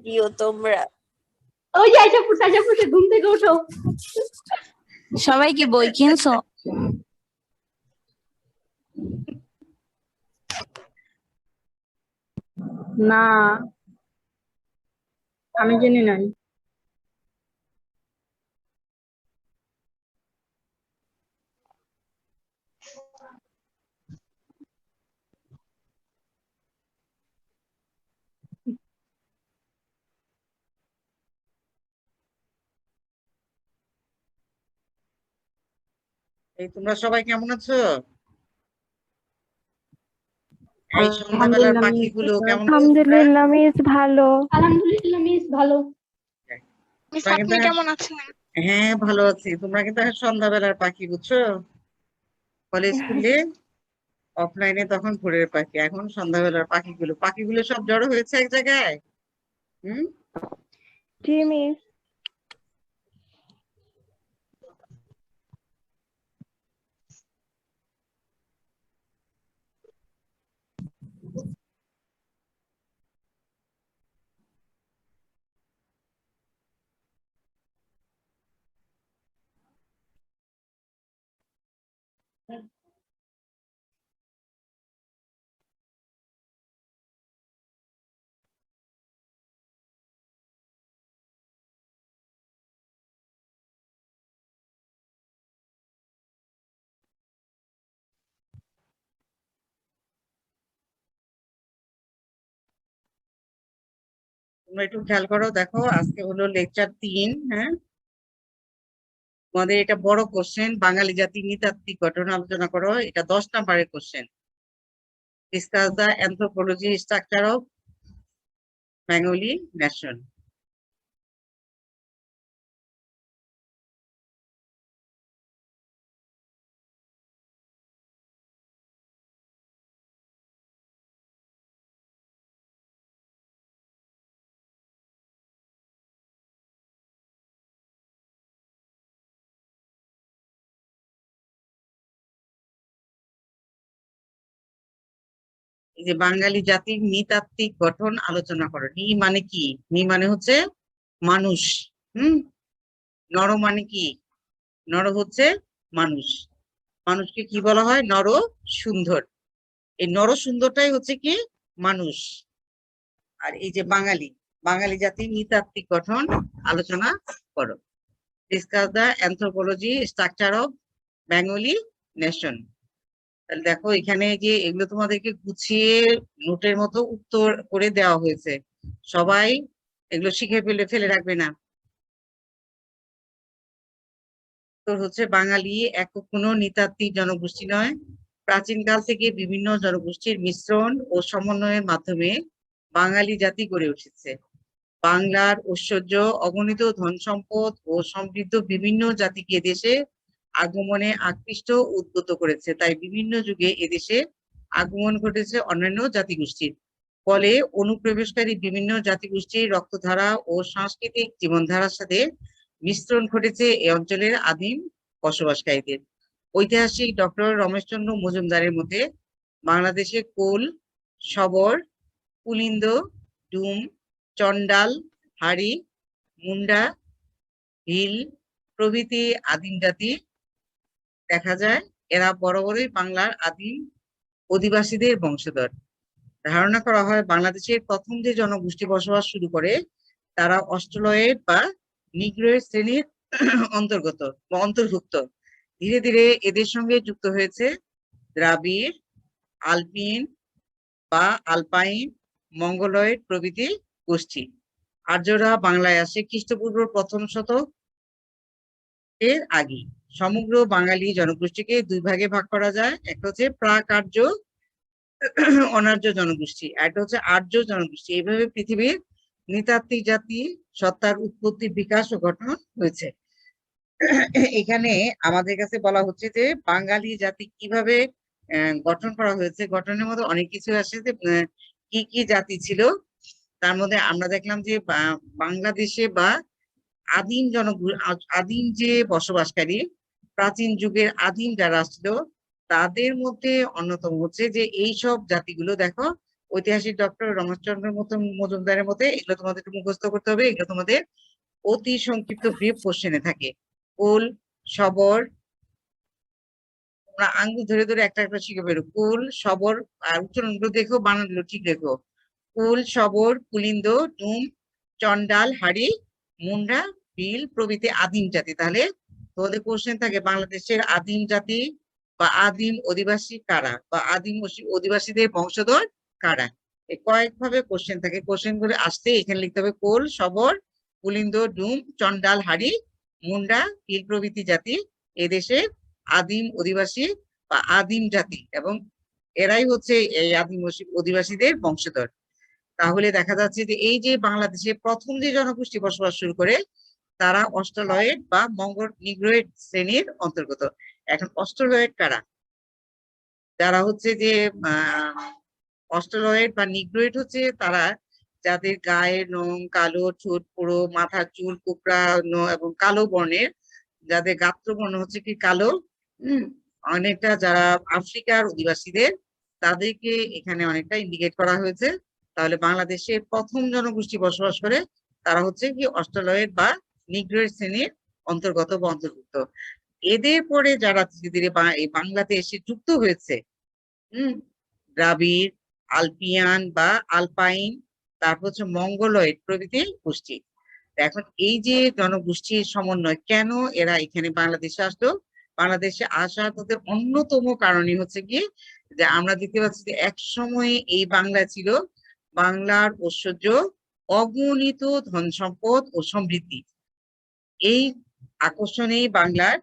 দিও তোমরা। ওই যে আইসা পড়ছে ঘুম থেকে উঠো। সবাই কি বই কিনছো? না, আমি কিনি নাই। এই তোমরা সবাই কেমন আছো? এই সন্ধ্যাবেলার পাখিগুলো কেমন আছো তোমরা? আলহামদুলিল্লাহ মিস ভালো। আলহামদুলিল্লাহ মিস ভালো। মিস তোমরা আপনি কিন্তু কেমন আছেন? হ্যাঁ ভালো আছি। তোমরা কিন্তু এখন সন্ধ্যাবেলার পাখি, বুঝছো? কলেজ স্কুলে অফলাইনে তখন ভোরের পাখি, এখন সন্ধ্যাবেলার পাখিগুলো সব জড়ো হয়েছে এক জায়গায়। হুম। জি মিস। তোমরা একটু খেয়াল করো, দেখো আজকে হলো লেকচার 3। হ্যাঁ, তোমাদের এটা বড় কোশ্চেন, বাঙালি জাতির নৃতাত্ত্বিক গঠন আলোচনা করো। এটা 10 নাম্বারের question. Discuss the anthropology structure of Bengali nation. এই যে বাঙালি জাতির নৃতাত্ত্বিক গঠন আলোচনা করো। নি মানে কি? নি মানে হচ্ছে মানুষ। হুম। নর মানে কি? নর হচ্ছে মানুষ। মানুষকে কি বলা হয়? নর সুন্দর। এই নর সুন্দরটাই হচ্ছে কি? মানুষ। আর এই যে বাঙালি জাতির নৃতাত্ত্বিক গঠন আলোচনা করো। Discuss the anthropology structure of Bengali nation. তাহলে দেখো এখানে যে এগুলো তোমাদেরকে গুছিয়ে নোটের মতো উত্তর করে দেওয়া হয়েছে। সবাই এগুলো শিখে ফেলে রাখবে না। তো হচ্ছে বাঙালি একক কোনো নৃতাত্ত্বিক জনগোষ্ঠী নয়। প্রাচীনকাল থেকে বিভিন্ন জনগোষ্ঠীর মিশ্রণ ও সমন্বয়ের মাধ্যমে বাঙালি জাতি গড়ে উঠেছে। বাংলার ঐশ্বর্য, অগণিত ধন সম্পদ ও সমৃদ্ধ বিভিন্ন জাতিকে এদেশে আগমনে আকৃষ্ট উদ্বুদ্ধ করেছে। তাই বিভিন্ন যুগে এদেশে আগমন ঘটেছে অন্যান্য জাতিগোষ্ঠীর। ফলে অনুপ্রবেশকারী বিভিন্ন জাতিগোষ্ঠীর রক্তধারা ও সাংস্কৃতিক জীবনধারার সাথে মিশ্রণ ঘটেছে এই অঞ্চলের আদিম বসবাসকারীদের। ঐতিহাসিক ডক্টর রমেশচন্দ্র মজুমদারের মতে বাংলাদেশে কোল, শবর, পুলিন্দ, ডুম, চন্ডাল, হাড়ি, মুন্ডা, ভিল প্রভৃতি আদিম জাতি দেখা যায়। এরা বরাবরই বাংলার আদিম অধিবাসীদের বংশধর। ধারণা করা হয় বাংলাদেশের প্রথম যে জনগোষ্ঠী বসবাস শুরু করে তারা অস্ট্রেলয়েড বা নিগ্রোয়েড শ্রেণীর অন্তর্ভুক্ত। ধীরে ধীরে এদের সঙ্গে যুক্ত হয়েছে দ্রাবিড়, আলপিন বা আলপাইন, মঙ্গলয়েড প্রভৃতি গোষ্ঠী। আর্যরা বাংলায় আসে খ্রিস্টপূর্ব প্রথম শতক এর আগে। সমগ্র বাঙালি জনগোষ্ঠীকে দুই ভাগে ভাগ করা যায়। একটা হচ্ছে প্রাক আর্য, অনার্য জনগোষ্ঠী, একটা হচ্ছে আর্য জনগোষ্ঠী। এইভাবে পৃথিবীর নৃতাত্ত্বিক জাতি সত্তার উৎপত্তি, বিকাশ ও গঠন হয়েছে। এখানে আমাদের কাছে বলা হচ্ছে যে বাঙালি জাতি কিভাবে গঠন করা হয়েছে। গঠনের মধ্যে অনেক কিছু আসে, যে কি কি জাতি ছিল। তার মধ্যে আমরা দেখলাম যে বাংলাদেশে বা আদিম যে বসবাসকারী, প্রাচীন যুগের আদিম যারা ছিল তাদের মধ্যে অন্যতম হচ্ছে যে এই সব জাতিগুলো দেখো ঐতিহাসিক ডক্টর রমেশচন্দ্র মজুমদারের মতে এগুলো তোমাদের একটু মুখস্থ করতে হবে। এগুলো তোমাদের অতি সংক্ষিপ্ত ব্রিফ কোশ্চেনে থাকে। কুল, সবর, তোমরা আঙ্গুল ধরে ধরে একটা একটা শিখে বেরো। কুল, সবর, আর উচ্চারণগুলো দেখো, বানানগুলো ঠিক রেখো। কুল, সবর, কুলিন্দ, ডুম, চন্ডাল, হাড়ি, মুন্ডা, বিল প্রভৃতি আদিম জাতি। তাহলে তোমাদের কোশ্চেন থাকে বাংলাদেশের আদিম জাতি বা আদিম অধিবাসী কারা, বা আদিম অধিবাসীদের বংশধর কারা। এই কয়েকভাবে কোশ্চেন থাকে। কোশ্চেন করে আসতে এখানে লিখতে হবে কোল, সবর, কুলিন্দ, ডুম, চন্ডাল, হাড়ি, মুন্ডা, বিল প্রভৃতি জাতি এদেশের আদিম অধিবাসী বা আদিম জাতি, এবং এরাই হচ্ছে এই আদিম অধিবাসীদের বংশধর। তাহলে দেখা যাচ্ছে যে এই যে বাংলাদেশে প্রথম যে জনগোষ্ঠী বসবাস শুরু করে তারা অস্ট্রালয়েড বা মঙ্গল নিগ্রোয়েড শ্রেণীর অন্তর্গত। এখন অস্ট্রালয়েড কারা? যারা হচ্ছে যে অস্ট্রালয়েড বা নিগ্রোয়েড হচ্ছে তারা যাদের গায়ের রং কালো, ঠোঁট পুরো, মাথার চুল কুকড়া এবং কালো বর্ণের, যাদের গাত্র বর্ণ হচ্ছে কি কালো, অনেকটা যারা আফ্রিকার অধিবাসীদের, তাদেরকে এখানে অনেকটা ইন্ডিকেট করা হয়েছে। তাহলে বাংলাদেশে প্রথম জনগোষ্ঠী বসবাস করে তারা হচ্ছে কি অস্ট্রালয়েড বা নিগ্রোয়েড শ্রেণীর অন্তর্গত বা অন্তর্ভুক্ত। এদের পরে যারা ধীরে ধীরে এই বাংলাতে এসে যুক্ত হয়েছে, দ্রাবিড়, আলপিয়ান বা আলপাইন, তারপর হচ্ছে মঙ্গলয়েড প্রভৃতি গোষ্ঠী। এখন এই যে জনগোষ্ঠীর সমন্বয়, কেন এরা এখানে বাংলাদেশে আসলো? বাংলাদেশে আসার তাদের অন্যতম কারণই হচ্ছে কি যে আমরা দেখতে পাচ্ছি যে এক সময়ে এই বাংলা ছিল বাংলার ঐশ্বর্য, অগণিত ধন সম্পদ ও সমৃদ্ধি। এই আকর্ষণেই বাংলার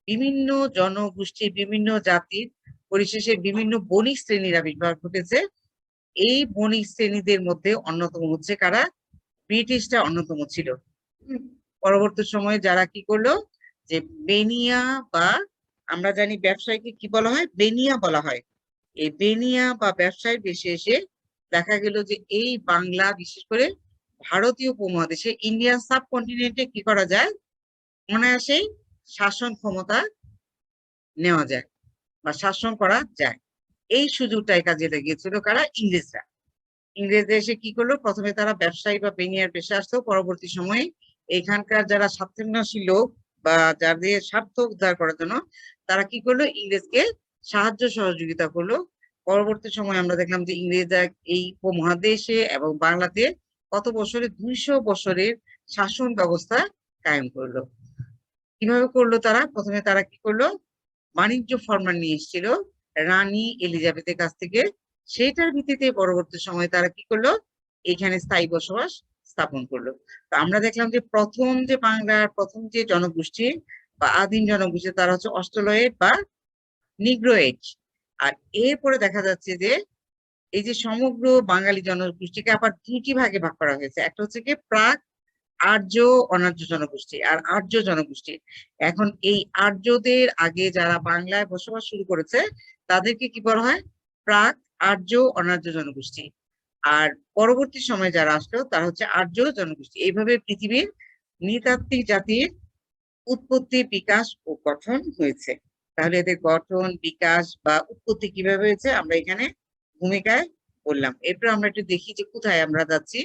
বিভিন্ন জনগোষ্ঠী, বিভিন্ন জাতির, পরিশেষে বিভিন্ন বণিক শ্রেণীর আবির্ভাব ঘটেছে। এই বণিক শ্রেণীদের মধ্যে অন্যতম হচ্ছে কারা? ব্রিটিশরা অন্যতম ছিল। পরবর্তী সময়ে যারা কি করলো, যে বেনিয়া, বা আমরা জানি ব্যবসায়ীকে কি বলা হয়? বেনিয়া বলা হয়। এই বেনিয়া বা ব্যবসায়ী দেশে এসে দেখা গেল যে এই বাংলা, বিশেষ করে ভারতীয় উপমহাদেশে, ইন্ডিয়ান সাবকন্টিনেন্টে কি করা যায়, অনায়াসেই শাসন ক্ষমতা নেওয়া যায় বা শাসন করা যায়। এই সুযোগটাই কাজে লেগেছিল কারা? ইংরেজরা। ইংরেজরা এসে কি করলো, প্রথমে তারা ব্যবসায়ী বা বেনিয়ার পেশে আসতো। পরবর্তী সময়ে এখানকার যারা স্বার্থান্বেষী লোক বা যাদের স্বার্থ উদ্ধার করার জন্য তারা কি করলো, ইংরেজকে সাহায্য সহযোগিতা করলো। পরবর্তী সময় আমরা দেখলাম যে ইংরেজরা এই উপমহাদেশে এবং বাংলাতে কত বছরে 200 বছরের শাসন ব্যবস্থা কায়েম করলো। কিভাবে করলো তারা? প্রথমে তারা কি করলো, বাণিজ্য ফরমান নিয়ে এসেছিল রানী এলিজাবেথের কাছ থেকে। সেটার ভিত্তিতে পরবর্তী সময়ে তারা কি করলো, এখানে স্থায়ী বসবাস স্থাপন করলো। তো আমরা দেখলাম যে প্রথম যে বাংলার প্রথম যে জনগোষ্ঠী বা আদিম জনগোষ্ঠী তারা হচ্ছে অস্ট্রালয়েড বা নিগ্রোয়েড। আর এরপরে দেখা যাচ্ছে যে এই যে সমগ্র বাঙালি জনগোষ্ঠীকে আবার দুটি ভাগে ভাগ করা হয়েছে। একটা হচ্ছে কি প্রাক আর্য অনার্য জনগোষ্ঠী আর আর্য জনগোষ্ঠী। এখন এই আর্যদের আগে যারা বাংলায় বসবাস শুরু করেছে তাদেরকে কি বলা হয়? প্রাক আর্য অনার্য জনগোষ্ঠী। আর পরবর্তী সময়ে যারা আসলো তারা হচ্ছে আর্য জনগোষ্ঠী। এইভাবে পৃথিবীর নৃতাত্ত্বিক জাতির উৎপত্তি, বিকাশ ও গঠন হয়েছে। তাহলে এদের গঠন, বিকাশ বা উৎপত্তি কিভাবে হয়েছে আমরা এখানে ভূমিকায় বললাম। এরপর আমরা একটু দেখি যে কোথায় আমরা যাচ্ছি।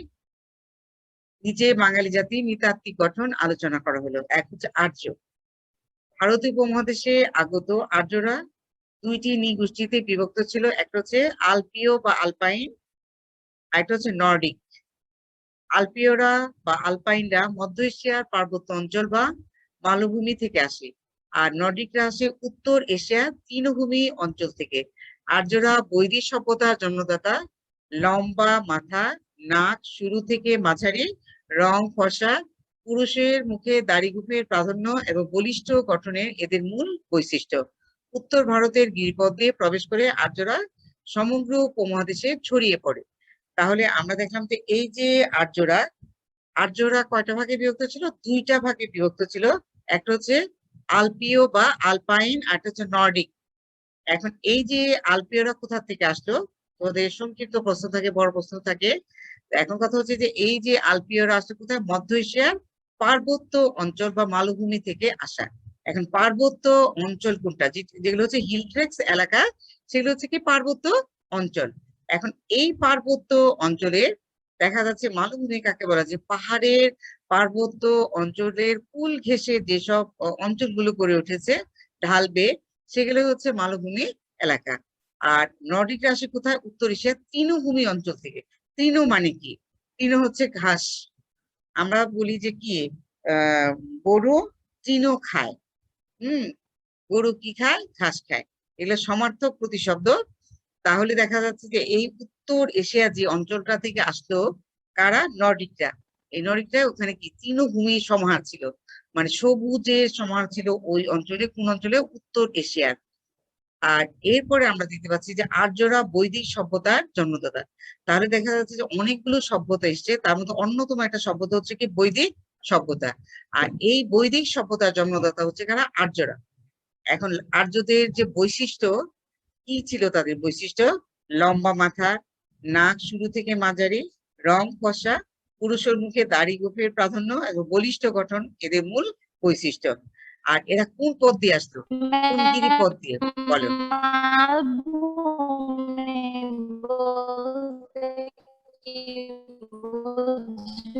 নিচে বাঙালি জাতি নৃতাত্ত্বিক গঠন আলোচনা করা হলো। এক হচ্ছে আর্য। ভারতীয় উপমহাদেশে আগত আর্যরা দুইটি নৃগোষ্ঠীতে বিভক্ত ছিল। একটা হচ্ছে আলপীয় বা আলপাইন, আর একটা হচ্ছে নর্ডিক। আলপীয়রা বা আলপাইনরা মধ্য এশিয়ার পার্বত্য অঞ্চল বা মালভূমি থেকে আসে, আর নর্ডিকরা আসে উত্তর এশিয়ার তৃণভূমি অঞ্চল থেকে। আর্যরা বৈদিক সভ্যতার জন্মদাতা। লম্বা মাথা, নাক শুরু থেকে মাঝারি, রং ফর্সা, পুরুষের মুখে দাড়ি গোঁফের প্রাধান্য এবং বলিষ্ঠ গঠনের এদের মূল বৈশিষ্ট্য। উত্তর ভারতের গিরিপথ দিয়ে প্রবেশ করে আর্যরা সমগ্র উপমহাদেশে ছড়িয়ে পড়ে। তাহলে আমরা দেখলাম যে এই যে আর্যরা কয়টা ভাগে বিভক্ত ছিল? দুইটা ভাগে বিভক্ত ছিল। একটা হচ্ছে আলপীয় বা আলপাইন, আর একটা হচ্ছে নর্ডিক। এখন এই যে আলপীয়রা কোথা থেকে আসলো, ওদের সংক্ষিপ্ত প্রশ্ন থাকে, বড় প্রশ্ন থাকে। এখন কথা হচ্ছে যে এই যে আলপীয়রা আসলো কোথায়? মধ্য এশিয়ার পার্বত্য অঞ্চল বা মালভূমি থেকে আসা। এখন পার্বত্য অঞ্চল কোনটা? যেগুলো হচ্ছে হিল ট্রেক্স এলাকা, সেগুলো হচ্ছে কি পার্বত্য অঞ্চল। এখন এই পার্বত্য অঞ্চলে দেখা যাচ্ছে মালভূমি কাকে বলা, যে পাহাড়ের পার্বত্য অঞ্চলের কুল ঘেঁষে যেসব অঞ্চলগুলো গড়ে উঠেছে ঢাল বেয়ে, সেগুলো হচ্ছে মালভূমি এলাকা। আর নর্ডিকরা আসে কোথায়? উত্তর এশিয়ার তৃণভূমি অঞ্চল থেকে। তৃণ মানে কি? তৃণ হচ্ছে ঘাস। আমরা বলি যে কি গরু তৃণ খায়। গরু কি খায়? ঘাস খায়। এগুলো সমার্থক প্রতিশব্দ। তাহলে দেখা যাচ্ছে যে এই উত্তর এশিয়া যে অঞ্চলটা থেকে আসলো কারা? নর্ডিকরা। এই নর্ডিকরা ওখানে কি তৃণভূমি সমাহার ছিল, মানে সবুজের সমাহার ছিল ওই অঞ্চলে। কোন অঞ্চলে? উত্তর এশিয়ার। আর এরপরে আমরা দেখতে পাচ্ছি যে আর্যরা বৈদিক সভ্যতার জন্মদাতা। তাহলে দেখা যাচ্ছে যে অনেকগুলো সভ্যতা এসছে, তার মধ্যে অন্যতম একটা সভ্যতা হচ্ছে কি বৈদিক সভ্যতা। আর এই বৈদিক সভ্যতার জন্মদাতা হচ্ছে কারা? আর্যরা। এখন আর্যদের যে বৈশিষ্ট্য কি ছিল? তাদের বৈশিষ্ট্য লম্বা মাথা, নাক শুরু থেকে মাঝারি, রং ফর্সা, পুরুষের মুখে দাড়ি গোঁফের প্রাধান্য এবং বলিষ্ঠ গঠন এদের মূল বৈশিষ্ট্য। আর এরা কোন পথ দিয়ে আসতো? কোন গিরিপথ দিয়ে? বলো। মালভূমি বলতে কি বোঝায়?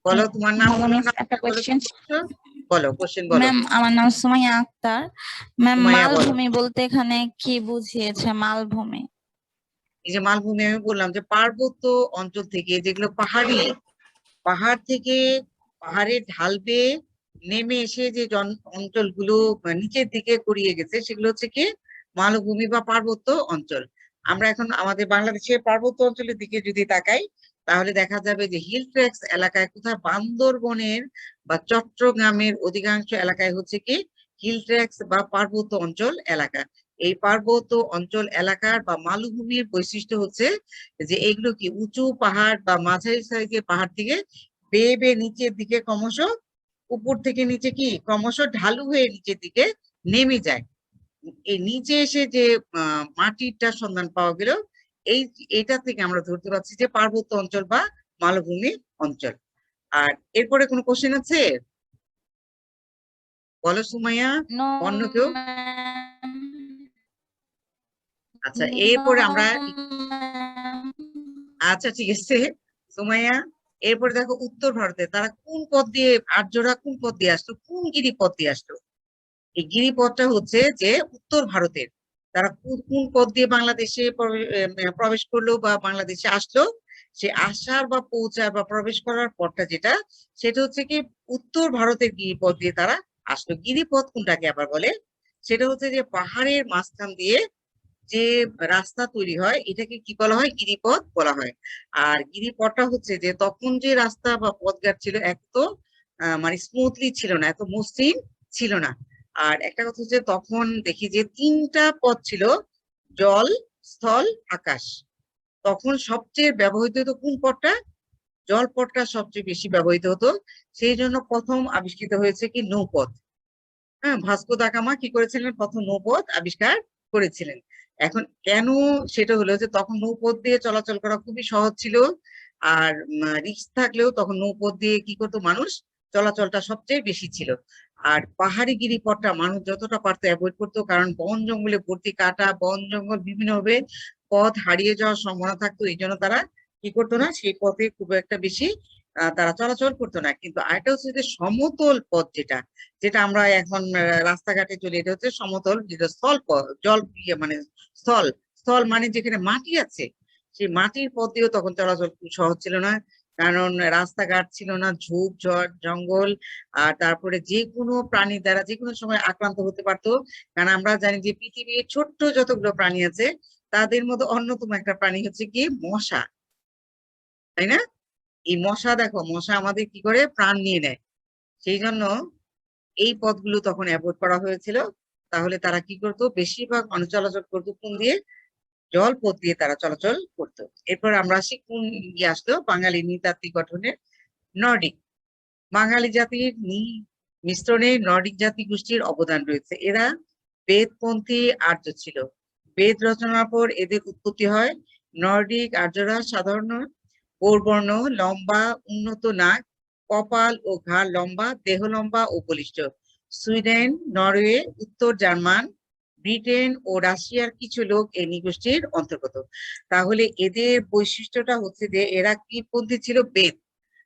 বলো তোমার নাম, বলো মিস না, একটা বলো কি কোশ্চেন। করছো? বলো, কোশ্চেন বলো। ম্যাম আমার নাম সুমাইয়া আক্তার। ম্যাম সুমাইয়া বলো। মালভূমি বলতে এখানে কি বুঝিয়েছে মালভূমি? এই যে মালভূমি, আমি বললাম যে পার্বত্য অঞ্চল থেকে যেগুলো পাহাড়ি, পাহাড় থেকে পাহাড়ের ঢাল বেয়ে নেমে এসে যে অঞ্চলগুলো নিচের দিকে গড়িয়ে গেছে, সেগুলো হচ্ছে কি মালভূমি বা পার্বত্য অঞ্চল। আমরা এখন আমাদের বাংলাদেশের পার্বত্য অঞ্চলের দিকে যদি তাকাই, তাহলে দেখা যাবে যে হিল ট্রেক্স এলাকায় কোথায় বান্দরবনের বা চট্টগ্রামের অধিকাংশ এলাকায় হচ্ছে কি হিল ট্রেক্স বা পার্বত্য অঞ্চল এলাকা। এই পার্বত্য অঞ্চল এলাকার বা মালভূমির বৈশিষ্ট্য হচ্ছে যে এগুলো কি উঁচু পাহাড় বা মাঝারি সাইজের পাহাড় থেকে বেয়ে বেয়ে নিচের দিকে ক্রমশ, উপর থেকে নিচে কি ক্রমশ ঢালু হয়ে নিচের দিকে নেমে যায়। এই নিচে এসে যে মাটিটা সন্ধান পাওয়া গেল, এইটা থেকে আমরা ধরতে পারছি যে পার্বত্য অঞ্চল বা মালভূমি অঞ্চল। আর এরপরে কোনো কোশ্চেন আছে? বলো সুমাইয়া। নো অন্য কেউ? ম্যাম। আচ্ছা, নো এরপরে আমরা ম্যাম। আচ্ছা ঠিক আছে সুমাইয়া, এরপরে দেখো উত্তর ভারতে তারা কোন পথ দিয়ে, আর্যরা কোন পথ দিয়ে আসতো, কোন গিরিপথ দিয়ে আসতো? এই গিরিপথটা হচ্ছে যে উত্তর ভারতের। তারা কোন পথ দিয়ে বাংলাদেশে প্রবেশ করলো বা বাংলাদেশে আসলো, সে আসার বা পৌঁছার বা প্রবেশ করার পথটা যেটা, সেটা হচ্ছে কি উত্তর ভারতের গিরিপথ দিয়ে তারা আসলো। গিরিপথ কোনটাকে আবার বলে? সেটা হচ্ছে যে পাহাড়ের মাঝখান দিয়ে যে রাস্তা তৈরি হয়, এটাকে কি বলা হয়? গিরিপথ বলা হয়। আর গিরিপথটা হচ্ছে যে তখন যে রাস্তা বা পথঘাট ছিল, এক তো মানে স্মুথলি ছিল না, এত মসৃণ ছিল না। আর একটা কথা হচ্ছে তখন দেখি যে তিনটা পথ ছিল, জল, স্থল, আকাশ। তখন সবচেয়ে ব্যবহৃত হতো কোন পথটা? জল পথটা সবচেয়ে বেশি ব্যবহৃত হতো। সেই জন্য প্রথম আবিষ্কৃত হয়েছে কি নৌপথ। হ্যাঁ, ভাস্কো দা গামা কি করেছিলেন? প্রথম নৌপথ আবিষ্কার করেছিলেন। এখন কেন সেটা হলো যে তখন নৌপথ দিয়ে চলাচল করা খুবই সহজ ছিল। আর রিস্ক থাকলেও তখন নৌপথ দিয়ে কি করতো মানুষ? চলাচলটা সবচেয়ে বেশি ছিল। আর পাহাড়ি গিরিপথটা মানুষ যতটা পারতো অ্যাভয়েড করতো, কারণ বন জঙ্গলে ভর্তি, কাটা বন জঙ্গল, বিভিন্ন ভাবে পথ হারিয়ে যাওয়ার সম্ভাবনা থাকতো। এই জন্য তারা কি করতো না, সেই পথে খুব একটা বেশি তারা চলাচল করতো না। কিন্তু আরেকটা হচ্ছে যে সমতল পথ, যেটা যেটা আমরা এখন রাস্তাঘাটে চলে, এটা হচ্ছে সমতল, যেটা স্থল পথ, জল মানে স্থল, স্থল মানে যেখানে মাটি আছে, সেই মাটির পথ দিয়েও তখন চলাচল খুব সহজ ছিল না। কারণ রাস্তাঘাট ছিল না, ঝোপ ঝড় জঙ্গল, আর তারপরে যে কোনো প্রাণী দ্বারা যে কোনো সময় আক্রান্ত হতে পারতো। কারণ আমরা জানি যে পৃথিবীর ছোট্ট যতগুলো প্রাণী আছে, তাদের মধ্যে অন্যতম একটা প্রাণী হচ্ছে কি মশা, তাই না? এই মশা, দেখো মশা আমাদের কি করে, প্রাণ নিয়ে নেয়। সেই জন্য এই পথগুলো তখন অ্যাভয়েড করা হয়েছিল। তাহলে তারা কি করতো? বেশিরভাগ মানুষ চলাচল করতো কোন দিয়ে? জল পথ দিয়ে তারা চলাচল করতো। এরপর আমরা আসি কোন ইয়ে আসলো, বাঙালি নৃতাত্ত্বিক গঠনের নর্ডিক। বাঙালি জাতির মিশ্রণে নর্ডিক জাতি গোষ্ঠীর অবদান রয়েছে। এরা বেদপন্থী আর্য ছিল। বেদ রচনার পর এদের উৎপত্তি হয়। নর্ডিক আর্যরা সাধারণ গৌরবর্ণ, লম্বা, উন্নত নাক, কপাল ও ঘাড় লম্বা, দেহ লম্বা ও বলিষ্ঠ। সুইডেন, নরওয়ে, উত্তর জার্মান, ব্রিটেন ও রাশিয়ার কিছু লোক এই নৃগোষ্ঠীর অন্তর্গত। তাহলে এদের বৈশিষ্ট্যটা হচ্ছে যে এরা কি পন্থী ছিল? বেদ।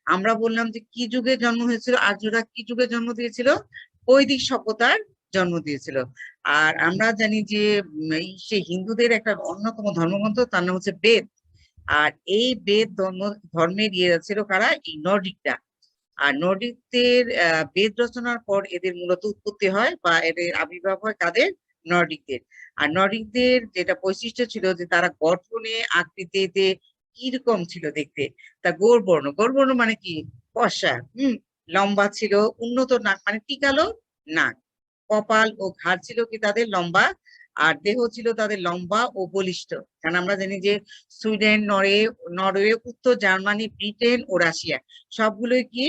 আমরা বললাম যে কি যুগে জন্ম হয়েছিল, আর্যরা কি যুগে জন্ম দিয়েছিল? বৈদিক সভ্যতার জন্ম দিয়েছিল। আর আমরা জানি যে সেই হিন্দুদের একটা অন্যতম ধর্মগ্রন্থ, তার নাম হচ্ছে বেদ। আর এই বেদ ধর্মের ছিল কারা? এই নর্ডিকরা। আর নর্ডিকদের বেদ রচনার পর এদের মূলত উৎপত্তি হয় বা এদের আবির্ভাব হয় কাদের? নর্ডিকদের। আর নর্ডিকদের যেটা বৈশিষ্ট্য ছিল যে তারা গঠনে আকৃতিতে কিরকম ছিল দেখতে? তা গৌরবর্ণ। গৌরবর্ণ মানে কি? ফর্সা, লম্বা ছিল, উন্নত নাক মানে টিকালো নাক, কপাল ও ঘাড় ছিল কি তাদের লম্বা, আর দেহ ছিল তাদের লম্বা ও বলিষ্ঠ। কারণ আমরা জানি যে সুইডেন, নরওয়ে, উত্তর জার্মানি, ব্রিটেন ও রাশিয়া সবগুলোই কি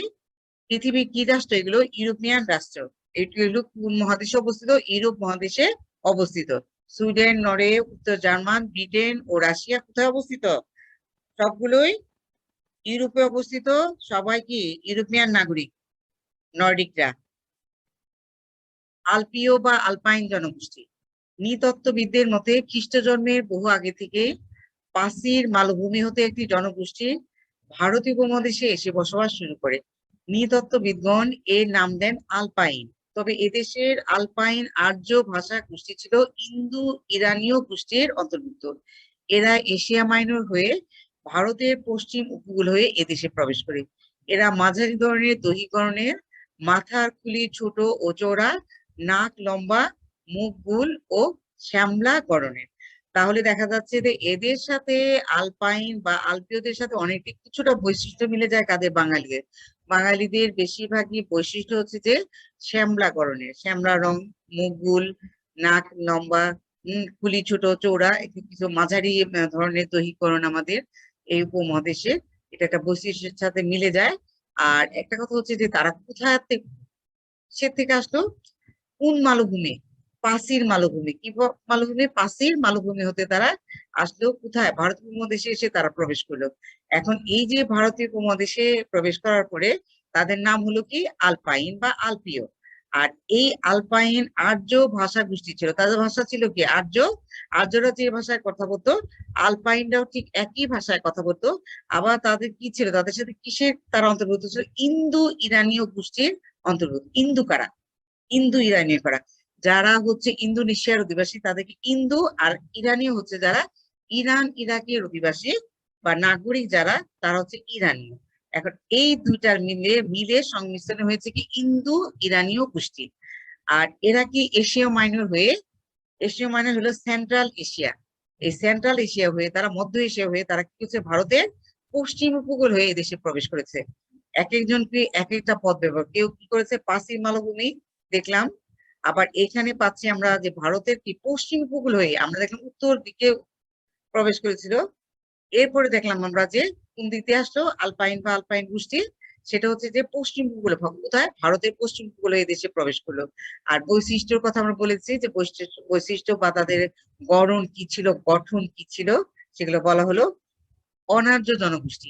পৃথিবীর কি রাষ্ট্র? এগুলো ইউরোপিয়ান রাষ্ট্র। এগুলো কোন মহাদেশে অবস্থিত? ইউরোপ মহাদেশে অবস্থিত। সুইডেন, নরওয়ে, উত্তর জার্মান, ব্রিটেন ও রাশিয়া কোথায় অবস্থিত? সবগুলোই ইউরোপে অবস্থিত। সবাই কি ইউরোপিয়ান নাগরিক, নর্ডিকরা। আলপীয় বা আলপাইন জনগোষ্ঠী। নৃতত্ত্ববিদদের মতে খ্রিস্ট জন্মের বহু আগে থেকে পাসির মালভূমি হতে একটি জনগোষ্ঠী ভারতীয় উপমহাদেশে এসে বসবাস শুরু করে। নৃতত্ত্ববিদগণ এর নাম দেন আলপাইন। তবে এদেশের আলপাইন আর্য ভাষা গোষ্ঠী ছিল ইন্দো ইরানীয় গোষ্ঠীর অন্তর্ভুক্ত। এরা এশিয়া মাইনর হয়ে ভারতের পশ্চিম উপকূল হয়ে এদেশে প্রবেশ করে। এরা মাঝারি ধরনের, দৈহিক গড়নের, মাথার খুলি ছোট ও চওড়া, নাক লম্বা, মুখ গোল ও শ্যামলা গড়নের। তাহলে দেখা যাচ্ছে যে এদের সাথে আলপাইন বা আলপীয়দের সাথে অনেক কিছুটা বৈশিষ্ট্য মিলে যায় কাদের? বাঙালিদের। বাঙালিদের বেশিরভাগই বৈশিষ্ট্য হচ্ছে যে শ্যামলা গড়নের, শ্যামলা রং, মুখ গোল, নাক লম্বা, খুলি ছোট চওড়া, একটু কিছু মাঝারি ধরনের দৈহিকরণ আমাদের এই উপমহাদেশে। এটা একটা বৈশিষ্ট্যের সাথে মিলে যায়। আর একটা কথা হচ্ছে যে তারা কোথায় থেকে আসলো? কোন মালভূমি? পাসির মালভূমি। কি মালভূমি? পাসির মালভূমি হতে তারা আসলো। কোথায়? ভারতীয় উপমহাদেশে এসে তারা প্রবেশ করলো। এখন এই যে ভারতীয় উপমহাদেশে প্রবেশ করার পরে তাদের নাম হলো কি? আলপাইন বা আলপীয়। আর এই আলপাইন আর্য ভাষা গোষ্ঠী ছিল। তাদের ভাষা ছিল কি? আর্য। আর্যরা যে ভাষায় কথা বলতো, আলপাইনরাও ঠিক একই ভাষায় কথা বলতো। আবার তাদের কি ছিল? তাদের সাথে কিসের তারা অন্তর্ভুক্ত ছিল? ইন্দো ইরানীয় গোষ্ঠীর অন্তর্ভুক্ত। ইন্দু কারা? ইন্দো ইরানীয় কারা? যারা হচ্ছে ইন্দোনেশিয়ার অধিবাসী তাদেরকে ইন্দো, আর ইরানীয় হচ্ছে যারা ইরান ইরাকের অধিবাসী বা নাগরিক যারা, তারা হচ্ছে ইরানীয়। এখন এই দুইটার মিলে সংমিশ্রণ হয়েছে কি? ইন্দো ইরানীয় গোষ্ঠী। আর এরা কি এশীয় মাইনর হয়ে, এশীয় মাইনর হলো সেন্ট্রাল এশিয়া, এই সেন্ট্রাল এশিয়া হয়ে তারা মধ্য এশিয়া হয়ে তারা কি হচ্ছে? ভারতের পশ্চিম উপকূল হয়ে এদেশে প্রবেশ করেছে। এক একজনকে এক একটা পথ ব্যবহার। কেউ কি করেছে? পাসির মালভূমি দেখলাম। আবার এখানে পাচ্ছি আমরা যে ভারতের কি পশ্চিম উপকূল হয়ে আমরা দেখলাম উত্তর দিকে প্রবেশ করেছিল। এরপরে দেখলাম আমরা যে কোন দিক দিয়ে আসলো আলপাইন বা আলপাইন গোষ্ঠী, সেটা হচ্ছে যে পশ্চিম উপকূলে, কোথায়? ভারতের পশ্চিম উপকূলে এই দেশে প্রবেশ করলো। আর বৈশিষ্ট্যের কথা আমরা বলেছি যে বৈশিষ্ট্য বা তাদের গড়ন কি ছিল, গঠন কি ছিল, সেগুলো বলা হলো। অনার্য জনগোষ্ঠী।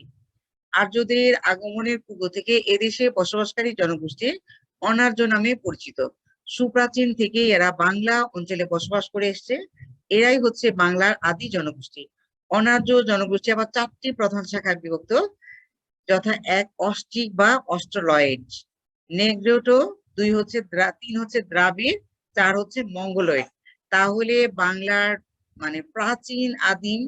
আর্যদের আগমনের পূর্ব থেকে এদেশে বসবাসকারী জনগোষ্ঠী অনার্য নামে পরিচিত। সুপ্রাচীন থেকে এরা বাংলা অঞ্চলে বসবাস করে এসছে। এরাই হচ্ছে বাংলার আদি জনগোষ্ঠী। অনার্য জনগোষ্ঠী আবার 4টি প্রধান শাখায় বিভক্ত, যথা 1 অস্ট্রিক বা অস্ট্রোলয়েড, নেগ্রোটো, 3 হচ্ছে দ্রাবিড়, 4 হচ্ছে মঙ্গোলয়েড। তাহলে বাংলার মানে প্রাচীন আদিম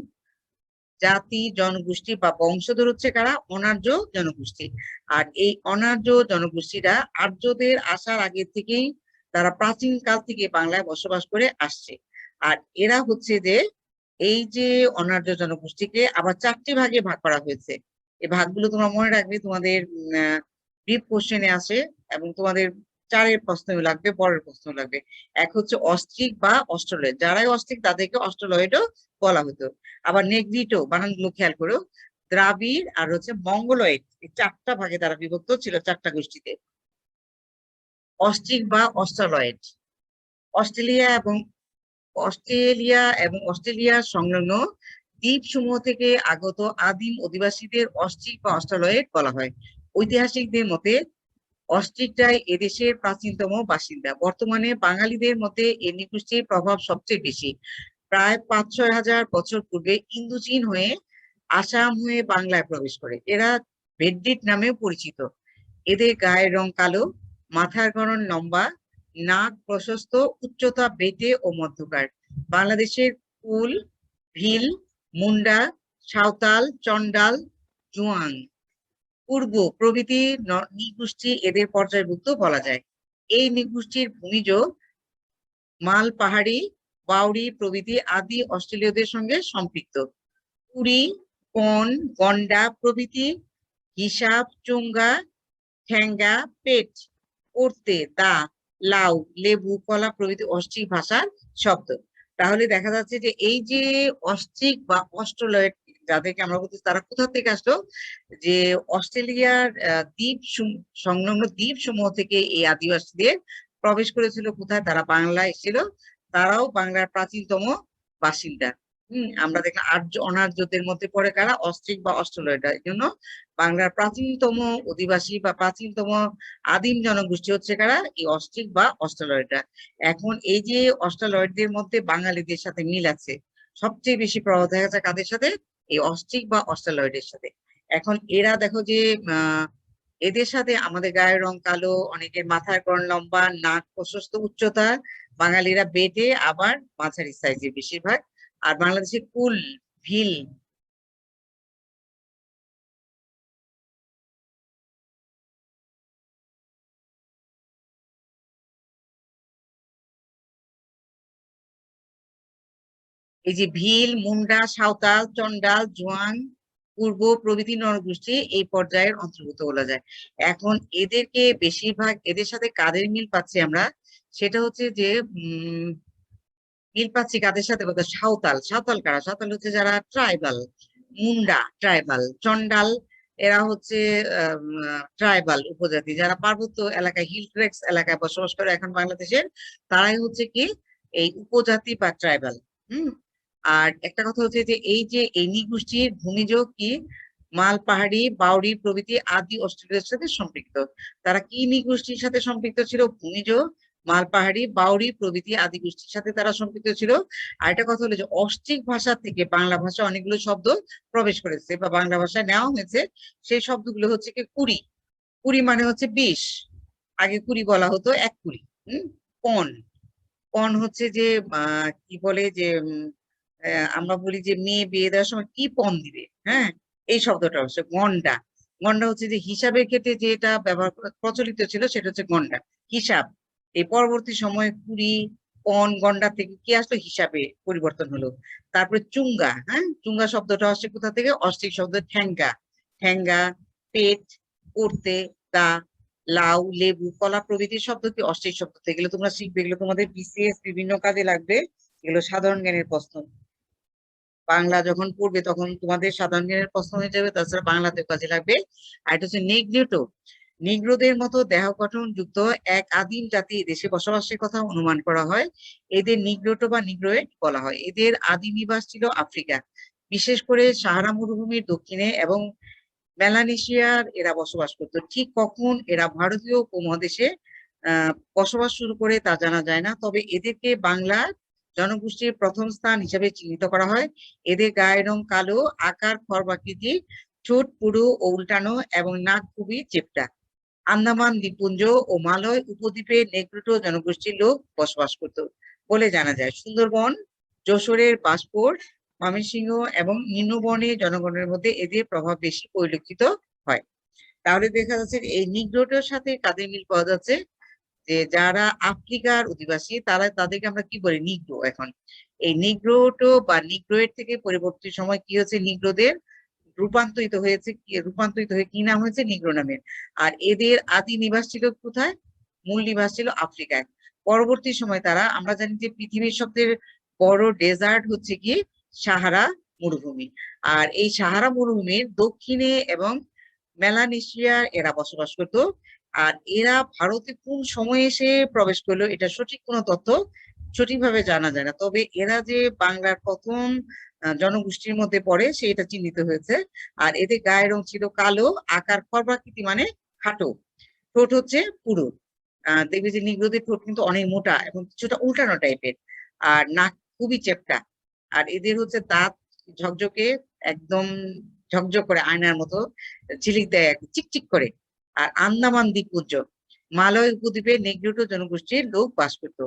জাতি জনগোষ্ঠী বা বংশধর হচ্ছে কারা? অনার্য জনগোষ্ঠী। আর এই অনার্য জনগোষ্ঠীরা আর্যদের আসার আগে থেকেই তারা প্রাচীন কাল থেকে বাংলায় বসবাস করে আসছে। আর এরা হচ্ছে যে এই যে অনার্য জনগোষ্ঠীকে আবার 4টি ভাগে ভাগ করা হয়েছে। এই ভাগগুলো তোমরা মনে রাখবে, তোমাদের ব্রিফ কোশ্চেনে আসে এবং তোমাদের 4-এর প্রশ্ন লাগবে, পরের প্রশ্ন লাগবে। এক হচ্ছে অস্ট্রিক বা অস্ট্রোলয়েড, যারাই অস্ট্রিক তাদেরকে অস্ট্রোলয়েডও বলা হতো। আবার নেগ্রিটো, বানানগুলো খেয়াল করো, দ্রাবিড় আর হচ্ছে মঙ্গোলয়েড, এই 4টা ভাগে তারা বিভক্ত ছিল, 4টা গোষ্ঠীতে। অস্ট্রিক বা অস্ট্রোলয়েড অস্ট্রেলিয়া এবং অস্ট্রেলিয়ার সংলগ্ন দ্বীপ সমূহ থেকে আগত আদিম অধিবাসীদের অস্ট্রিক বা অস্ট্রোলয়েড বলা হয়। ঐতিহাসিকদের মতে অস্ট্রিকরাই এদেশের প্রাচীনতম বাসিন্দা। বর্তমানে বাঙালিদের মধ্যে এই নৃগোষ্ঠীর প্রভাব সবচেয়ে বেশি। প্রায় 5-6 হাজার বছর পূর্বে ইন্দোচীন হয়ে আসাম হয়ে বাংলায় প্রবেশ করে। এরা ভেড্ডিট নামেও পরিচিত। এদের গায়ের রং কালো, মাথার গড়ন লম্বা, নাক প্রশস্ত, উচ্চতা বেটে ও মধ্যকার। বাংলাদেশের কুল, ভিল, মুন্ডা, সাঁওতাল, চন্ডাল, জুয়াং, পূর্ব প্রভৃতি নৃগোষ্ঠী এদের পর্যায়ভুক্ত বলা যায়। এই নৃগোষ্ঠীর ভূমিজ মাল পাহাড়ি, বাউরি প্রভৃতি আদি অস্ট্রেলীয়দের সঙ্গে সম্পৃক্ত। কুড়ি, পন, গন্ডা প্রভৃতি হিসাব, চুঙ্গা, ঠ্যাঙ্গা, পেট, পড়তে, দা, লাউ, লেবু, কলা প্রভৃতি অস্ট্রিক ভাষার শব্দ। তাহলে দেখা যাচ্ছে যে এই যে অস্ট্রিক বা অস্ট্রেলয়েড যাদেরকে আমরা বলছি তারা কোথা থেকে আসলো, যে অস্ট্রেলিয়ার সংলগ্ন দ্বীপ সমূহ থেকে এই আদিবাসীদের প্রবেশ করেছিল। কোথায়? তারা বাংলায় এসেছিল। তারাও বাংলার প্রাচীনতম বাসিন্দা। আমরা দেখলাম আর্য অনার্যদের মধ্যে পড়ে কারা? অস্ট্রিক বা অস্ট্রেলয়েড। এই জন্য বাংলার প্রাচীনতম অধিবাসী বা প্রাচীনতম আদিম জনগোষ্ঠী হচ্ছে কারা? এই অস্ট্রিক বা অস্ট্রেলয়েডরা। এখন এই যে অস্ট্রেলয়েডদের মধ্যে বাঙালিদের সাথে মিল আছে, সবচেয়ে বেশি প্রভাব দেখা যায় কাদের সাথে? এই অস্ট্রিক বা অস্ট্রেলয়েডের সাথে। এখন এরা দেখো যে এদের সাথে আমাদের গায়ের রং কালো, অনেকের মাথার গড়ন লম্বা, নাক প্রশস্ত, উচ্চতা, বাঙালিরা বেটে আবার মাঝারি সাইজের বেশিরভাগ। আর বাংলাদেশের কুল, ভিল, এই যে ভিল, মুন্ডা, সাঁওতাল, চন্ডাল, জুয়াং, পূর্ব প্রভৃতি নরগোষ্ঠী এই পর্যায়ের অন্তর্ভুক্ত বলা যায়। এখন এদেরকে বেশিরভাগ এদের সাথে কাদের মিল পাচ্ছি আমরা, সেটা হচ্ছে যে মিল পাচ্ছি কাদের সাথে বলতে? সাঁওতাল। সাঁওতাল কারা? সাঁওতাল হচ্ছে যারা ট্রাইবাল। মুন্ডা ট্রাইবাল, চন্ডাল এরা হচ্ছে ট্রাইবাল উপজাতি যারা পার্বত্য এলাকায় হিল ট্রেক্স এলাকায় বসবাস করে এখন বাংলাদেশের, তারাই হচ্ছে কি এই উপজাতি বা ট্রাইবাল। আর একটা কথা হচ্ছে যে এই নৃগোষ্ঠীর ভূমিজ কি মাল পাহাড়ি, বাউরি প্রভৃতি আদি অস্ট্রেলিয়ার সাথে সম্পৃক্ত। তারা কি নৃগোষ্ঠীর সাথে সম্পৃক্ত ছিল? ভূমিজ মাল পাহাড়ি, বাউরি প্রভৃতি আদি গোষ্ঠীর সাথে তারা সম্পৃক্ত ছিল। আর একটা কথা হলো যে অস্ট্রিক ভাষা থেকে বাংলা ভাষা অনেকগুলো শব্দ প্রবেশ করেছে বা বাংলা ভাষায় নেওয়া হয়েছে। সেই শব্দগুলো হচ্ছে কি কুড়ি। কুড়ি মানে হচ্ছে 20, আগে কুড়ি বলা হতো 1 কুড়ি। পন, পন হচ্ছে যে কি বলে যে আমরা বলি যে মেয়ে বিয়ে দেওয়ার সময় কি পণ দিবে, হ্যাঁ, এই শব্দটা হচ্ছে গন্ডা। গন্ডা হচ্ছে যে হিসাবের ক্ষেত্রে যেটা ব্যবহার প্রচলিত ছিল সেটা হচ্ছে গন্ডা, হিসাব। এই পরবর্তী সময়ে কুড়ি, পণ, গন্ডা থেকে কি আসলো? হিসাবে পরিবর্তন হলো। তারপরে চুঙ্গা, হ্যাঁ, চুঙ্গা শব্দটা আসছে কোথা থেকে? অস্ট্রিক শব্দ ঠ্যাঙ্গা। ঠ্যাঙ্গা, পেট, পড়তে, দা, লাউ, লেবু, কলা প্রভৃতি শব্দ কি অস্ট্রিক শব্দ থেকে। এগুলো তোমরা শিখবে, এগুলো তোমাদের বিসিএস বিভিন্ন কাজে লাগবে। এগুলো সাধারণ জ্ঞানের প্রশ্ন। বাংলা যখন পড়বে তখন তোমাদের সাধারণ জ্ঞানের প্রশ্ন হয়ে যাবে, তাছাড়া বাংলাতেও কাজে লাগবে। আর এটা হচ্ছে নিগ্রোটো। নিগ্রোদের মতো দেহ গঠন যুক্ত এক আদিম জাতি দেশে বসবাসের কথা অনুমান করা হয়। এদের নিগ্রোটো বা নিগ্রোয়েড বলা হয়। এদের আদি নিবাস ছিল আফ্রিকা, বিশেষ করে সাহারা মরুভূমির দক্ষিণে এবং মেলানেশিয়ার এরা বসবাস করত। ঠিক কখন এরা ভারতীয় উপমহাদেশে বসবাস শুরু করে তা জানা যায় না, তবে এদেরকে বাংলার জনগোষ্ঠীর প্রথম স্থান হিসেবে চিহ্নিত করা হয়। এদের গায়ের রং কালো, আকার খড়বাকৃতি, ঠোঁট পুরু ও উল্টানো এবং নাক খুবই চেপটা। আন্দামান দ্বীপপুঞ্জ ও মালয় উপদ্বীপে নেগ্রোটো জনগোষ্ঠীর লোক বসবাস করত বলে জানা যায়। সুন্দরবন, যশোরের বাসপুর, ময়মনসিংহ এবং নিম্নবর্ণের জনগণের মধ্যে এদের প্রভাব বেশি পরিলক্ষিত হয়। তাহলে দেখা যাচ্ছে এই নিগ্রোটোর সাথে কাদের মিল পাওয়া যাচ্ছে? যে যারা আফ্রিকার অধিবাসী তাদেরকে আমরা কি বলি? নিগ্রো। এখন এই নিগ্রোটো বা নিগ্রোয়েড থেকে পরবর্তী সময় কি হচ্ছে? নিগ্রোদের রূপান্তরিত হয়ে কি নাম হয়েছে? নিগ্রো নামের। আর এদের আদি নিবাস ছিল কোথায়? মূল নিবাস ছিল আফ্রিকায়। পরবর্তী সময় তারা, আমরা জানি যে পৃথিবীর সবচেয়ে বড় ডেজার্ট হচ্ছে কি সাহারা মরুভূমি। আর এই সাহারা মরুভূমির দক্ষিণে এবং মেলানেশিয়া এরা বসবাস করত। আর এরা ভারতে কোন সময়ে এসে প্রবেশ করলো এটা সঠিক কোনো তথ্য সঠিকভাবে জানা যায় না, তবে এরা যে বাংলার প্রথম জনগোষ্ঠীর মধ্যে পড়ে সেটা চিহ্নিত হয়েছে। আর এদের গায়ের রং ছিল কালো, আকার খর্বাকৃতি মানে খাটো, ঠোঁট হচ্ছে পুরু। দেখবে যে নিগ্রোদের ঠোঁট কিন্তু অনেক মোটা এবং কিছুটা উল্টানো টাইপের, আর নাক খুবই চেপটা। আর এদের হচ্ছে দাঁত ঝকঝকে, একদম ঝকঝক করে আয়নার মতো ঝিলিক দেয় আর কি, চিকচিক করে। আর আন্দামান দ্বীপপুঞ্জ, মালয় উপদ্বীপে নেগ্রিটো জনগোষ্ঠীর লোক বাস করত।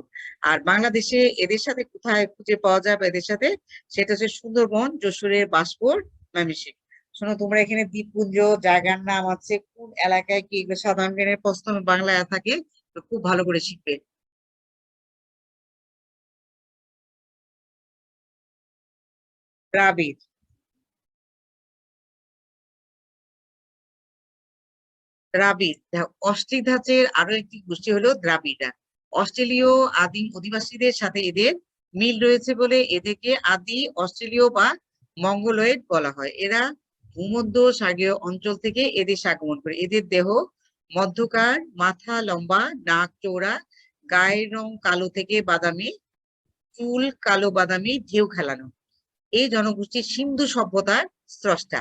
আর বাংলাদেশে এদের সাথে কোথায় খুঁজে পাওয়া যায় বা এদের সাথে, সেটা হচ্ছে সুন্দরবন, যশোরের বাসপুর, ময়মনসিংহ। শোনো, তোমরা এখানে দ্বীপপুঞ্জ জায়গার নাম আছে, কোন এলাকায় কি, এগুলো সাধারণ জ্ঞানের প্রশ্ন বাংলায় থাকে, তো খুব ভালো করে শিখবে। দ্রাবিড়, দ্রাবিড় দেখো, অস্ট্রিক ধাঁচের আরো একটি গোষ্ঠী হলো দ্রাবিড়া। অস্ট্রেলীয় আদিম অধিবাসীদের সাথে এদের মিল রয়েছে বলে এদেরকে আদি অস্ট্রেলীয় বা মঙ্গোলয়েড বলা হয়। এরা ভূমধ্য সাগরীয় অঞ্চল থেকে এদেশে আগমন করে। এদের দেহ মধ্যকার, মাথা লম্বা, নাক চৌড়া, গায়ের রং কালো থেকে বাদামি, চুল কালো বাদামি, ঢেউ খেলানো। এই জনগোষ্ঠী সিন্ধু সভ্যতার স্রষ্টা।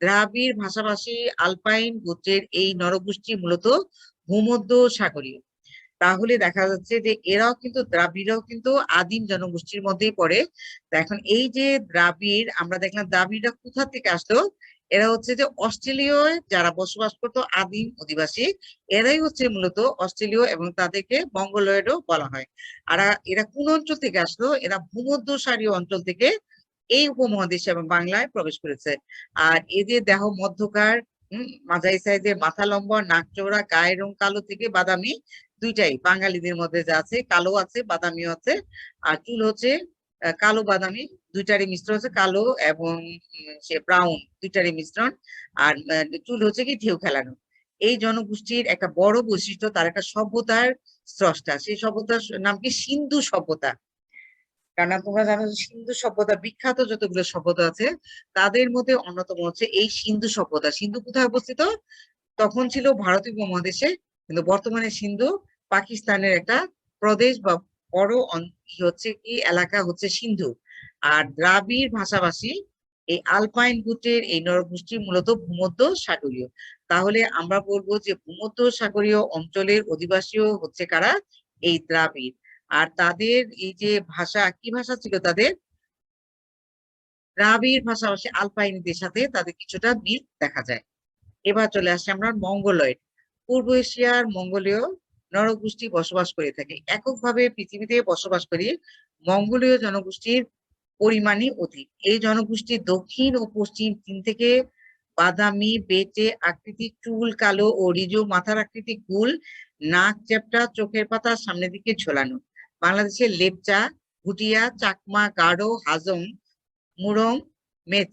দ্রাবিড় ভাষাভাষী আলপাইন গোত্রের এই নরগোষ্ঠী মূলত ভূমধ্য সাগরীয়। তাহলে দেখা যাচ্ছে যে এরাও কিন্তু, দ্রাবিড়রাও কিন্তু আদিম জনগোষ্ঠীর মধ্যেই পড়ে। তো এখন এই যে দ্রাবিড়, আমরা দেখলাম দ্রাবিড়রা কোথা থেকে আসলো, এরা হচ্ছে যে অস্ট্রেলীয় যারা বসবাস করতো আদিম অধিবাসী, এরাই হচ্ছে মূলত অস্ট্রেলীয়, এবং তাদেরকে মঙ্গোলয়েডও বলা হয়। আর এরা কোন অঞ্চল থেকে আসলো, এরা ভূমধ্যসাগরীয় অঞ্চল থেকে এই উপমহাদেশে এবং বাংলায় প্রবেশ করেছে। আর এদের দেহ মধ্যকার, মাঝারি সাইজের, মাথা লম্বা, নাক চওড়া, গায়ের রং কালো থেকে বাদামি, দুইটাই বাঙালিদের মধ্যে যা আছে, কালো আছে বাদামিও আছে। আর চুল হচ্ছে কালো বাদামি, দুইটারই মিশ্রণ হচ্ছে কালো এবং সে ব্রাউন, দুইটারই মিশ্রণ। আর চুল হচ্ছে কি ঢেউ খেলানো। এই জনগোষ্ঠীর একটা বড় বৈশিষ্ট্য, তার একটা সভ্যতার স্রষ্টা। সেই সভ্যতার নাম কি সিন্ধু সভ্যতা। কারণ তোমরা জানো যে সিন্ধু সভ্যতা, বিখ্যাত যতগুলো সভ্যতা আছে তাদের মধ্যে অন্যতম হচ্ছে এই সিন্ধু সভ্যতা। সিন্ধু কোথায় অবস্থিত? তখন ছিল ভারতীয় উপমহাদেশে, কিন্তু বর্তমানে সিন্ধু পাকিস্তানের একটা প্রদেশ বা বড় হচ্ছে কি এলাকা হচ্ছে সিন্ধু। আর দ্রাবিড় ভাষাভাষী এই আলপাইন গোত্রের এই নরগোষ্ঠী মূলত ভূমধ্য সাগরীয়। তাহলে আমরা বলবো যে ভূমধ্য সাগরীয় অঞ্চলের অধিবাসীও হচ্ছে কারা? এই দ্রাবিড়। আর তাদের এই যে ভাষা, কি ভাষা ছিল তাদের? দ্রাবিড় ভাষাভাষী আলপাইনদের সাথে তাদের কিছুটা মিল দেখা যায়। এবার চলে আসছে আমরা মঙ্গোলয়েড। পূর্ব এশিয়ার মঙ্গোলীয় নরগোষ্ঠী বসবাস করে থাকে। এককভাবে পৃথিবীতে বসবাস করে মঙ্গোলীয় জনগোষ্ঠীর পরিমাণই অধিক। এই জনগোষ্ঠী দক্ষিণ ও পশ্চিম চীন থেকে বাদামি, বেটে আকৃতি, চুল কালো ও রিজু, মাথার আকৃতি গোল, নাক চ্যাপ্টা, চোখের পাতা সামনের দিকে ঝোলানো। বাংলাদেশের লেপচা, ভুটিয়া, চাকমা, গারো, হাজং, মুরং, মেচ,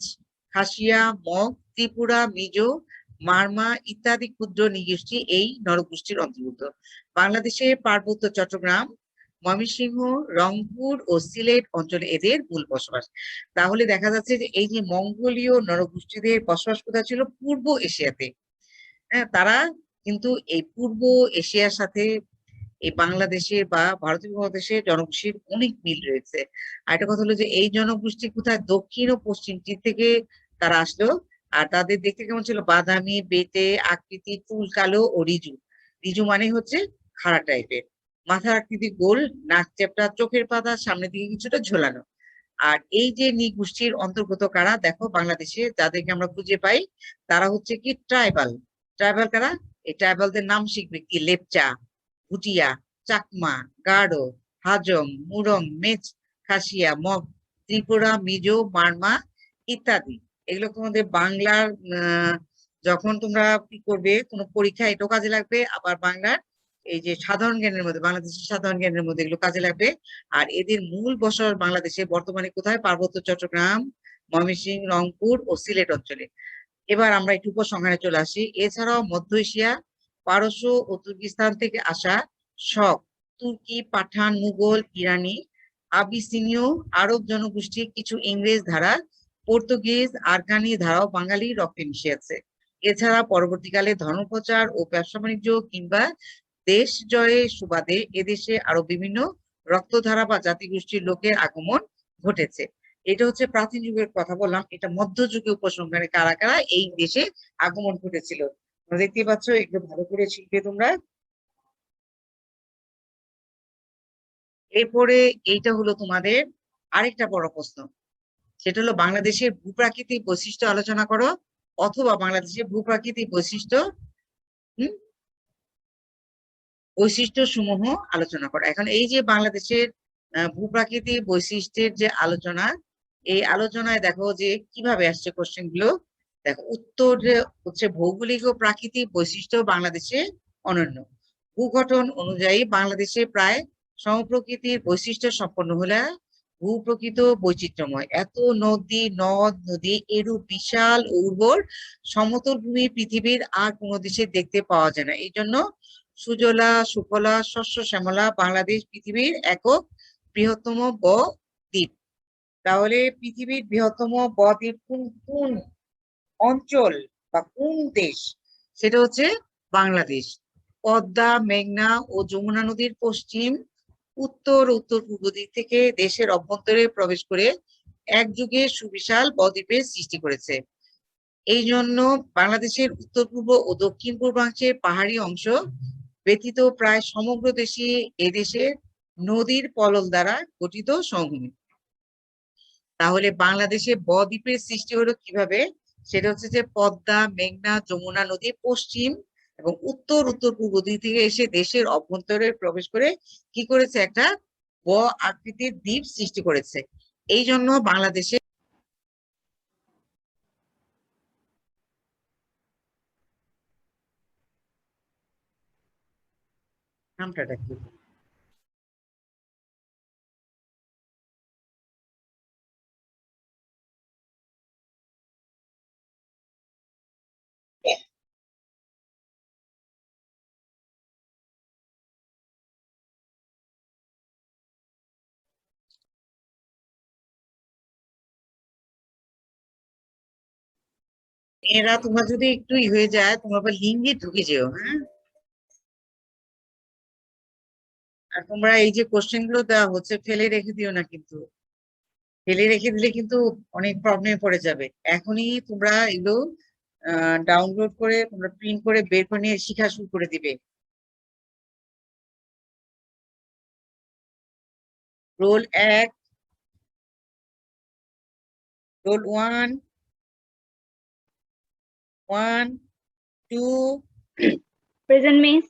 খাসিয়া, মগ, ত্রিপুরা, মিজো, মারমা ইত্যাদি ক্ষুদ্র নৃগোষ্ঠী এই নরগোষ্ঠীর অন্তর্ভুক্ত। বাংলাদেশের পার্বত্য চট্টগ্রাম, ময়মনসিংহ, রংপুর ও সিলেট অঞ্চলে এদের মূল বসবাস। তাহলে দেখা যাচ্ছে যে এই যে মঙ্গোলীয় নরগোষ্ঠীদের বসবাস কোথায় ছিল? পূর্ব এশিয়াতে। হ্যাঁ, তারা কিন্তু এই পূর্ব এশিয়ার সাথে এই বাংলাদেশের বা ভারতীয় উপমহাদেশের জনগোষ্ঠীর অনেক মিল রয়েছে। আর একটা কথা হলো যে এই জনগোষ্ঠী কোথায়? দক্ষিণ ও পশ্চিম চীন থেকে তারা আসলো। আর তাদের দেখতে কেমন ছিল? বাদামি, বেটে আকৃতি, চুল কালো ও রিজু। রিজু মানে হচ্ছে খাড়া টাইপের, মাথার আকৃতি গোল, নাক চ্যাপ্টা, চোখের পাতা সামনের দিকে কিছুটা ঝোলানো। আর এই যে নৃগোষ্ঠীর অন্তর্গত কারা, দেখো বাংলাদেশে যাদেরকে আমরা খুঁজে পাই, তারা হচ্ছে কি ট্রাইবাল। ট্রাইবাল কারা? এই ট্রাইবালদের নাম শিখবে কি? লেপচা, ভুটিয়া, চাকমা, গারো, হাজং, মুরং, মেচ, খাসিয়া, মগ, ত্রিপুরা, মিজো, মারমা ইত্যাদি। এগুলো তোমাদের বাংলার যখন তোমরা কি করবে কোনো পরীক্ষায়, এটাও কাজে লাগবে। আবার বাংলার এই যে সাধারণ জ্ঞানের মধ্যে, বাংলাদেশের সাধারণ জ্ঞানের মধ্যে এগুলো কাজে লাগবে। আর এদের মূল বসবাস বাংলাদেশে বর্তমানে কোথায়? পার্বত্য চট্টগ্রাম, ময়মনসিংহ, রংপুর ও সিলেট অঞ্চলে। এবার আমরা একটু উপসংহারে চলে আসি। এছাড়াও মধ্য এশিয়া, পারস্য ও তুর্কিস্তান থেকে আসা শক, তুর্কি, পাঠান, মুঘল, ইরানি, আবিসিনীয়, আরব জনগোষ্ঠী, কিছু ইংরেজ ধারা, পর্তুগিজ, আরকানি ধারাও বাঙালি রক্তে মিশে আছে। এছাড়া পরবর্তীকালে ধর্মপ্রচার ও ব্যবসা বাণিজ্য কিংবা দেশ জয়ের সুবাদে এদেশে আরো বিভিন্ন রক্তধারা বা জাতিগোষ্ঠীর লোকের আগমন ঘটেছে। এটা হচ্ছে প্রাচীন যুগের কথা বললাম। এটা মধ্যযুগীয় উপসংহারে কারা কারা এই দেশে আগমন ঘটেছিল। দেখতে পাচ্ছ, একটু ভালো করে শিখবে তোমরা। এরপরে এইটা হলো তোমাদের আরেকটা বড় প্রশ্ন, সেটা হলো বাংলাদেশের ভূপ্রাকৃতিক বৈশিষ্ট্য আলোচনা করো, অথবা বাংলাদেশের ভূপ্রাকৃতিক বৈশিষ্ট্য সমূহ আলোচনা করো। এখন এই যে বাংলাদেশের ভূপ্রাকৃতিক বৈশিষ্ট্যের যে আলোচনা, এই আলোচনায় দেখো যে কিভাবে আসছে কোশ্চেন গুলো। দেখো, উত্তর হচ্ছে ভৌগোলিক ও প্রাকৃতিক বৈশিষ্ট্য বাংলাদেশে অনন্য। ভূগঠন অনুযায়ী বাংলাদেশে প্রায় সমপ্রকৃতির বৈশিষ্ট্য সম্পন্ন হলে ভূপ্রকৃত বৈচিত্র্যময়। এত নদী নদ নদী এরূপ বিশাল উর্বর সমতল ভূমি পৃথিবীর আর কোনো দেশে দেখতে পাওয়া যায় না। এই জন্য সুজলা সুফলা শস্য শ্যামলা বাংলাদেশ পৃথিবীর একক বৃহত্তম দ্বীপ। তাহলে পৃথিবীর বৃহত্তম দ্বীপ কোন কোন অঞ্চল বা কোন দেশ? সেটা হচ্ছে বাংলাদেশ। পদ্মা, মেঘনা ও যমুনা নদীর পশ্চিম, উত্তর উত্তর পূর্ব দিক থেকে দেশের অভ্যন্তরে প্রবেশ করে একযুগে সুবিশাল বদ্বীপের সৃষ্টি করেছে। এই জন্য বাংলাদেশের উত্তর পূর্ব ও দক্ষিণ পূর্বাংশের পাহাড়ি অংশ ব্যতীত প্রায় সমগ্র দেশে এদেশের নদীর পলল দ্বারা গঠিত সমভূমি। তাহলে বাংলাদেশে বদ্বীপের সৃষ্টি হলো কিভাবে? সেটা হচ্ছে যে পদ্মা, মেঘনা, যমুনা নদী পশ্চিম এবং উত্তর উত্তর পূর্ব দিক থেকে এসে দেশের অভ্যন্তরে প্রবেশ করে কি করেছে? একটা আকৃতির দ্বীপ সৃষ্টি করেছে। এই জন্য বাংলাদেশে নামটা কি? এরা তোমরা যদি একটু হয়ে যায়, তোমরা লিঙ্গে ঢুকে যেও। হ্যাঁ, আর তোমরা এই যে কোশ্চেন গুলো দেওয়া হচ্ছে ফেলে রেখে দিও না, কিন্তু ফেলে রেখে দিলে কিন্তু অনেক প্রবলেমে পড়ে যাবে। এখনই তোমরা এগুলো ডাউনলোড করে তোমরা প্রিন্ট করে বের করে নিয়ে শিখা শুরু করে দিবে। Roll 1, roll 1, 1, 2, present miss.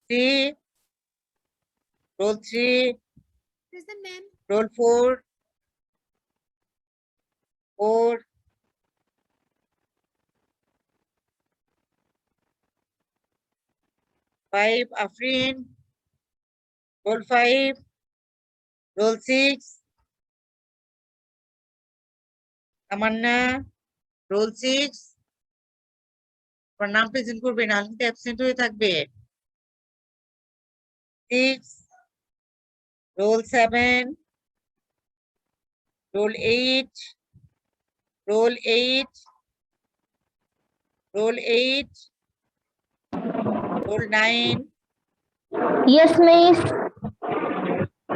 3, roll 3, Present, ma'am. roll 4, 4, 5, Afrin, roll 5, roll 6, Tamanna, roll 6, নাম প্রেজেন্ট করবে না, কিন্তু অ্যাবসেন্ট হয়ে থাকবে। 6, roll 7, roll 8, roll 8, roll 8, roll 9, Yes, miss.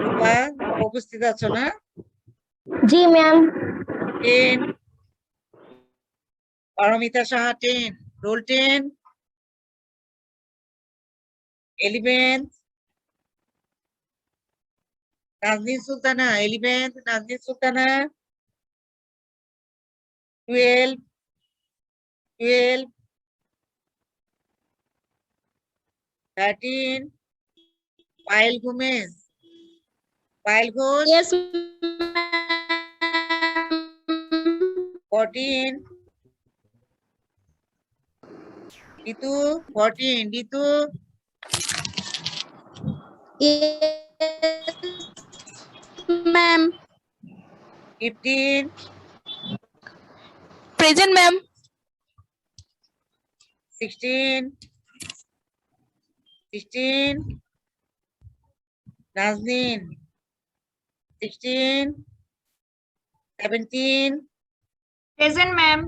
রূপা উপস্থিত আছো না? জি ma'am. 10, Paromita Saha 10, roll 10, 11th, Nazneen Sultana 11th, Nazneen Sultana 12, 12, 13, Payel ঘুমেজ, Payel Ghosh Yes, 14, Ritu 14, Ritu yes, ma'am. 15, Present, ma'am. 16, 16, Nazneen 16, 17, Present, ma'am.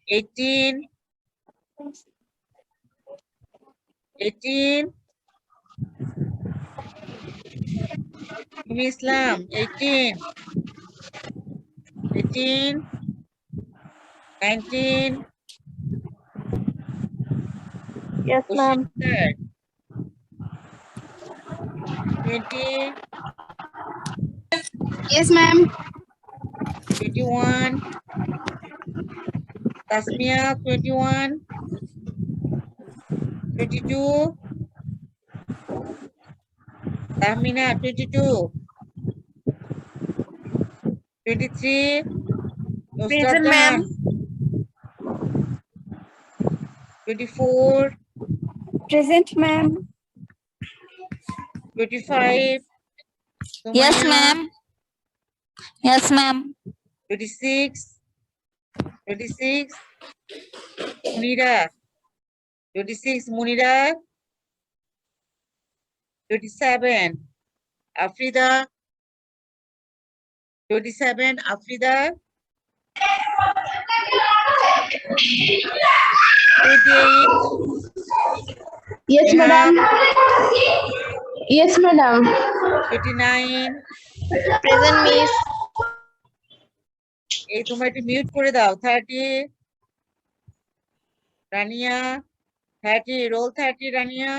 18, 18, Islam 18, 18, 19. Yes, ma'am. 20, Yes, ma'am. 21. Tasmia, 21. 22. Tahmina, 22. 23. Nusrat Present, Jahan, ma'am. 24. Present, ma'am. 25. Yes, Sumaya, ma'am. Yes, ma'am. 26. 26. Munira, 26. Munira, 27. Afrida, 27. Afrida, 28. Yes, Neha, madam. Yes, madam. 29. Present, miss. এই তোমরা একটু mute করে দাও। 30. Rania, 30. Role 30. Rania,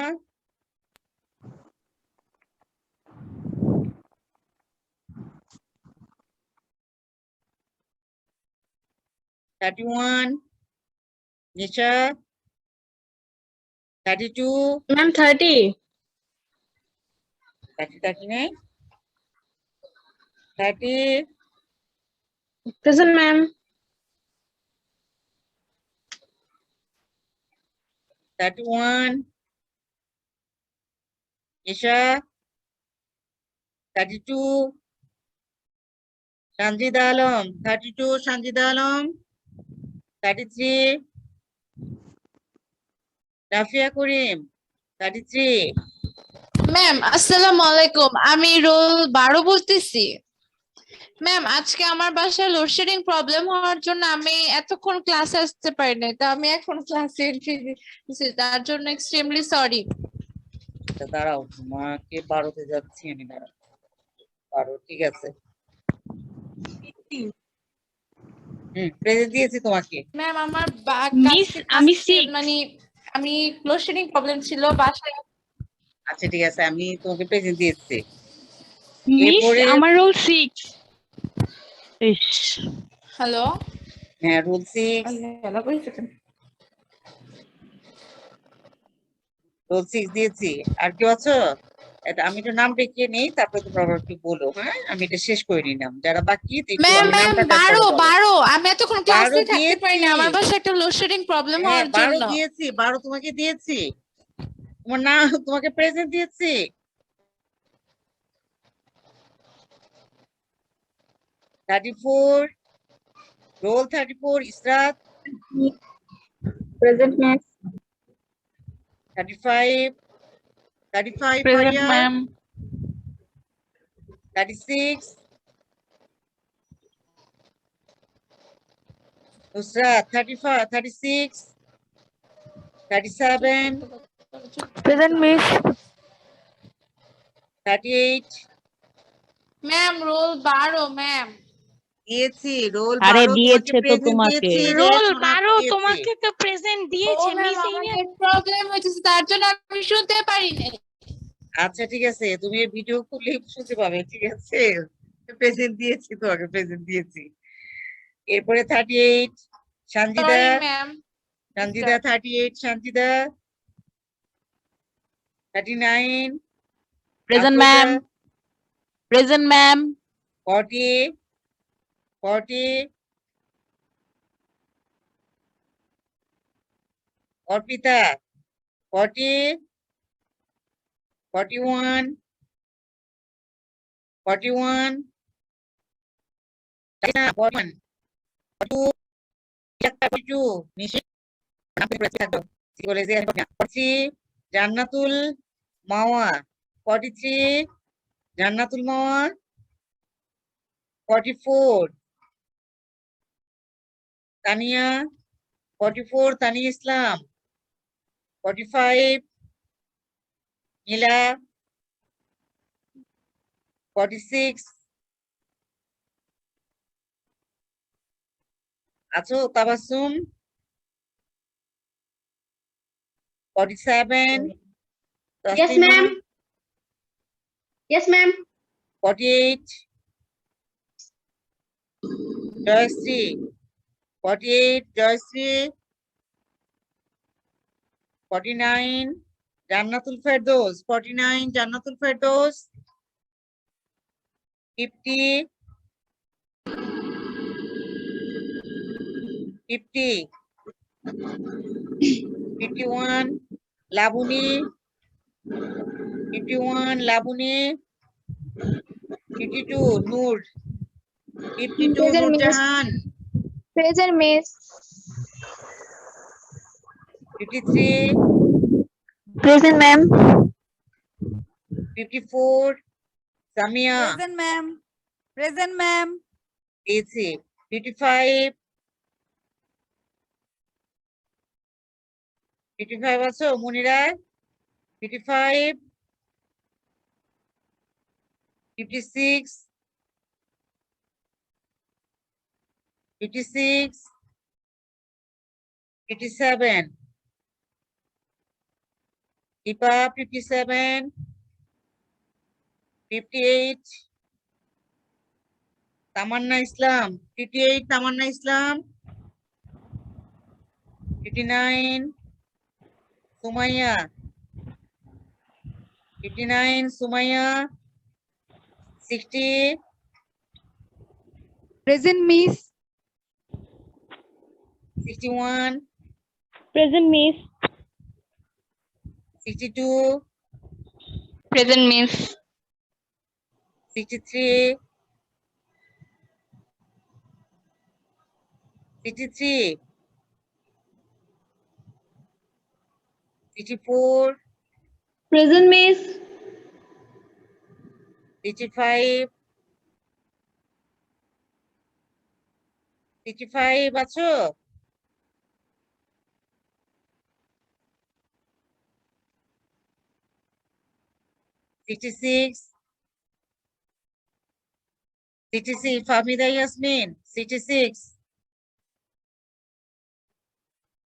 31. Nisha, 32. Ma'am, 30. 30 নেই। 30. Present, ma'am. 31. Nisha, 32. Sanjida Alam, 32. Sanjida Alam, 33. Rafia Karim, 33. Ma'am আসসালামু আলাইকুম, আমি role 12 বলতেছি। ম্যাম আজকে আমার বাসায় লোডশেডিং প্রবলেম হওয়ার জন্য আমি এতক্ষণ ক্লাসে আসতে পারি নাই, তো আমি এখন ক্লাসে এন্ট্রি দিয়েছি, তার জন্য এক্সট্রিমলি সরি। দাঁড়াও, তোমাকে 12-তে যাচ্ছি আমি। দাঁড়াও, 12, ঠিক আছে। প্রেজেন্ট দিয়েছি তোমাকে। ম্যাম আমার Miss, আমি sick. মানে আমি লোডশেডিং প্রবলেম ছিল বাসায়। আচ্ছা ঠিক আছে, আমি তোমাকে প্রেজেন্ট দিয়েছি। Miss, এরপরে আমার roll 6. ইস, হ্যালো হ্যাঁ, রুল 6। রুল 6 দিয়েছি। আর কেউ আছো? এটা আমি একটু নাম ডেকে নেই, তারপরে তোমরা আবার একটু বলো। হ্যাঁ, আমি এটা শেষ করে নিলাম। যারা বাকি একটু ম্যাম আমি ম্যাম নামটা 12 আমি এতক্ষণ ক্লাসে থাকতে পারি না, দিয়েছি। আমার বাসায় একটা লোডশেডিং প্রবলেম হ্যাঁ, হওয়ার 12 জন্য। দিয়েছি। 12 তোমাকে দিয়েছি। তোমার না, তোমাকে প্রেজেন্ট দিয়েছি। Roll 34 Israt, Present, miss. 35. present, Faria, ma'am. 36. Nusrat, 35, 36. 37. Present, miss. 38. Ma'am roll 12 ma'am. দিয়েছি রোল আরে 12 দিয়েছে তো প্রেজেন্ট তোমাকে। দিয়েছি রে, রোল সোনা, 12 দিয়েছি। তোমাকে তো প্রেজেন্ট ও দিয়েছে ম্যাম মিস। আমার নেট প্রবলেম হয়েছে, তার জন্য আমি শুনতে পারি না। আচ্ছা ঠিক আছে, তুমি ভিডিও খুলে শুনতে পাবে। ঠিক আছে, প্রেজেন্ট দিয়েছি তোমাকে, প্রেজেন্ট দিয়েছি। এরপরে 38 Sanjida, sorry ma'am. 38 Sanjida. 39 present Afroza, ma'am. Present ma'am. 40 Arpita, 40 41 41 জান্নাতুল মাওয়া, 43 জান্নাতুল মাওয়া। 44 তানিয়া, 44 তানিয়া ইসলাম। 45 নীলা। 46 আছো Tabassum? 47. Yes, Taslima? ma'am. Yes, ma'am. 48. Joyশ্রী? 48. Joyশ্রী? 49. Jannatul Firdaus? 49. Jannatul Firdaus? 50. 50. 51. Labuni? 51. Labuni? 52. Noor? 52. Present, miss. Nurjahan? Present, miss. 53. Present, ma'am. 54. Samia? Present, ma'am. Present, ma'am. AC? 55. 55 আছো মুনিরা? 55. 56. 56. 57. Deepa? 57. 58. Tamanna Islam? 58. Tamanna Islam? 59. Sumaya? 59. Sumaya? 60. Present, miss. 61. Present, miss. 62. Present, miss. 63. 63. 64. Present, miss. 65. 65 আছো? 66. 66. Fahmida Yasmin? 66.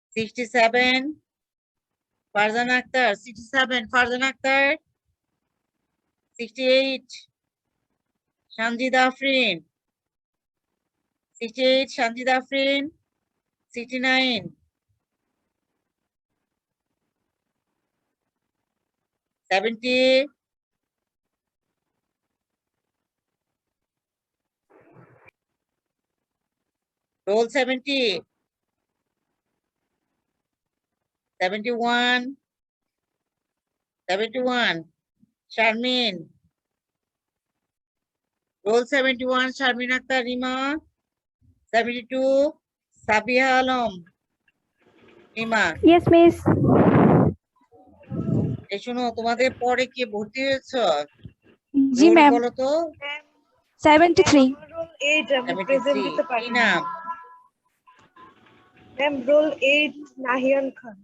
67. Farzan Akhtar? 67. Farzan Akhtar? 68. Shanjid Afrin? 68. Shanjid Afrin? 69. 70. Roll 70. 71. 71. Sharmin? Roll 71. Sharmin Akhtar Rima? 72. Sabiha Alam? Rima? Yes, miss. এই শোনো, তোমাদের পরে কে ভর্তি হয়েছ? জি, role ma'am. বলো তো। 73. Roll 8, আমি 73 present দিতে কি পারি। নাম? Ma'am, roll 8, Nahian Khan.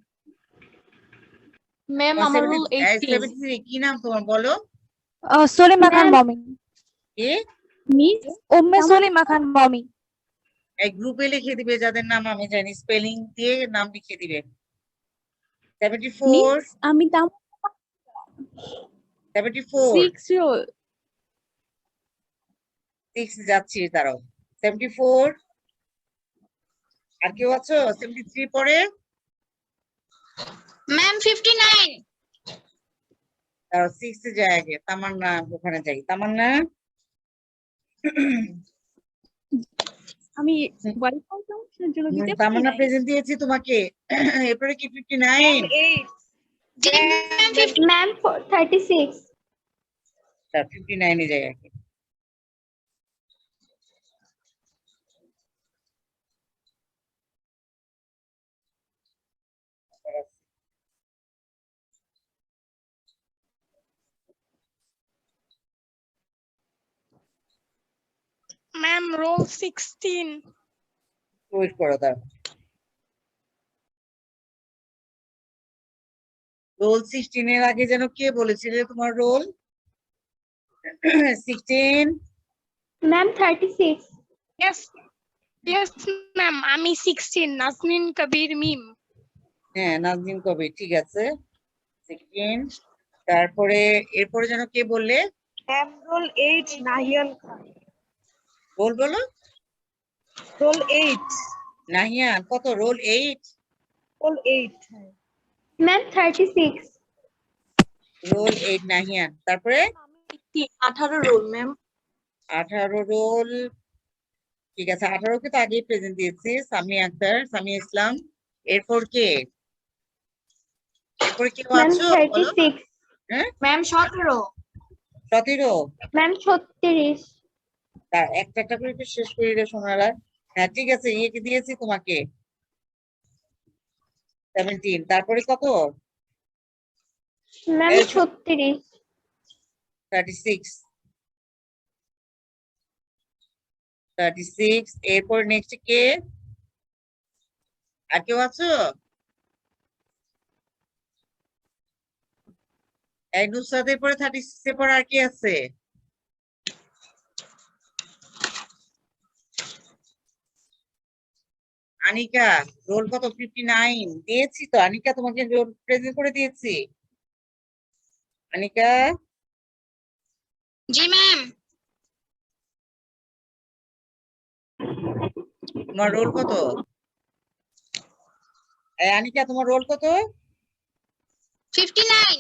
Ma'am, তোমার আমার রোল 73 73 কি নাম তোমার বলো? সলিমা খান Ma'am. মমি। কি? মিস উম্মে সলিমা খান মমি। এই গ্রুপে লিখে দিবে যাদের নাম আমি জানি, স্পেলিং দিয়ে নাম লিখে দিবে। 74. আমি দাম 74. 6 রোল। 6 যাচ্ছি দাঁড়াও। 74. আর কেউ আছো? 73 পরে ম্যাম 59 দাঁড়াও, 6 এ যায় আগে। তামান্না ওখানে যাই। তামান্না? আমি ওয়াইফাই কানেকশনের জন্য দিতে পারি তামান্না নাই। প্রেজেন্ট দিয়েছি তোমাকে। এরপরে কি 59? 8. ম্যাম 36। 59 এ যায় আগে। Ma'am roll 16। ওয়েট করো দাঁড়াও। রোল 16 এর আগে যেন কে বলেছিলে তোমার role? 16. Ma'am 36। Yes, Yes, ma'am. আমি 16 নাজনীন কবির মিম। হ্যাঁ, নাজনীন কবির, ঠিক আছে। সেকেন্ড, তারপরে এরপরে যেন কে বললে? Ma'am, roll 8, Nahian Khan. বলো। Roll 8. নাহিয়ান কত? Roll 8। Roll 8. Ma'am, 36. Roll 8 Nahiyan. তারপরে 18 রোল ম্যাম। 18 রোল, ঠিক আছে। 18 কে তো আগেই প্রেজেন্ট দিয়েছি। সামিয়া আক্তার, সামিয়া ইসলাম। এরপর কে? এরপর কেউ Ma'am, আছো বলো? 36. হ্যাঁ, ম্যাম 17। 17। Ma'am, 36. তার একটা একটা করে একটু শেষ করে রে সোনারা। হ্যাঁ, ঠিক আছে, ইয়েকে দিয়েছি তোমাকে 17। তারপরে কত? Ma'am, এই 36. 36। 36। এরপর নেক্সট কে? আর কেউ আছো? এই নুসরাতের পরে 36 এর পর আর কি আছে? আনিকা, রোল কত? 59 দিয়েছি তো। আনিকা, তোমাকে রোল প্রেজেন্ট করে দিয়েছি। আনিকা, জি ম্যাম। তোমার রোল কত? আনিকা, তোমার রোল কত? 59।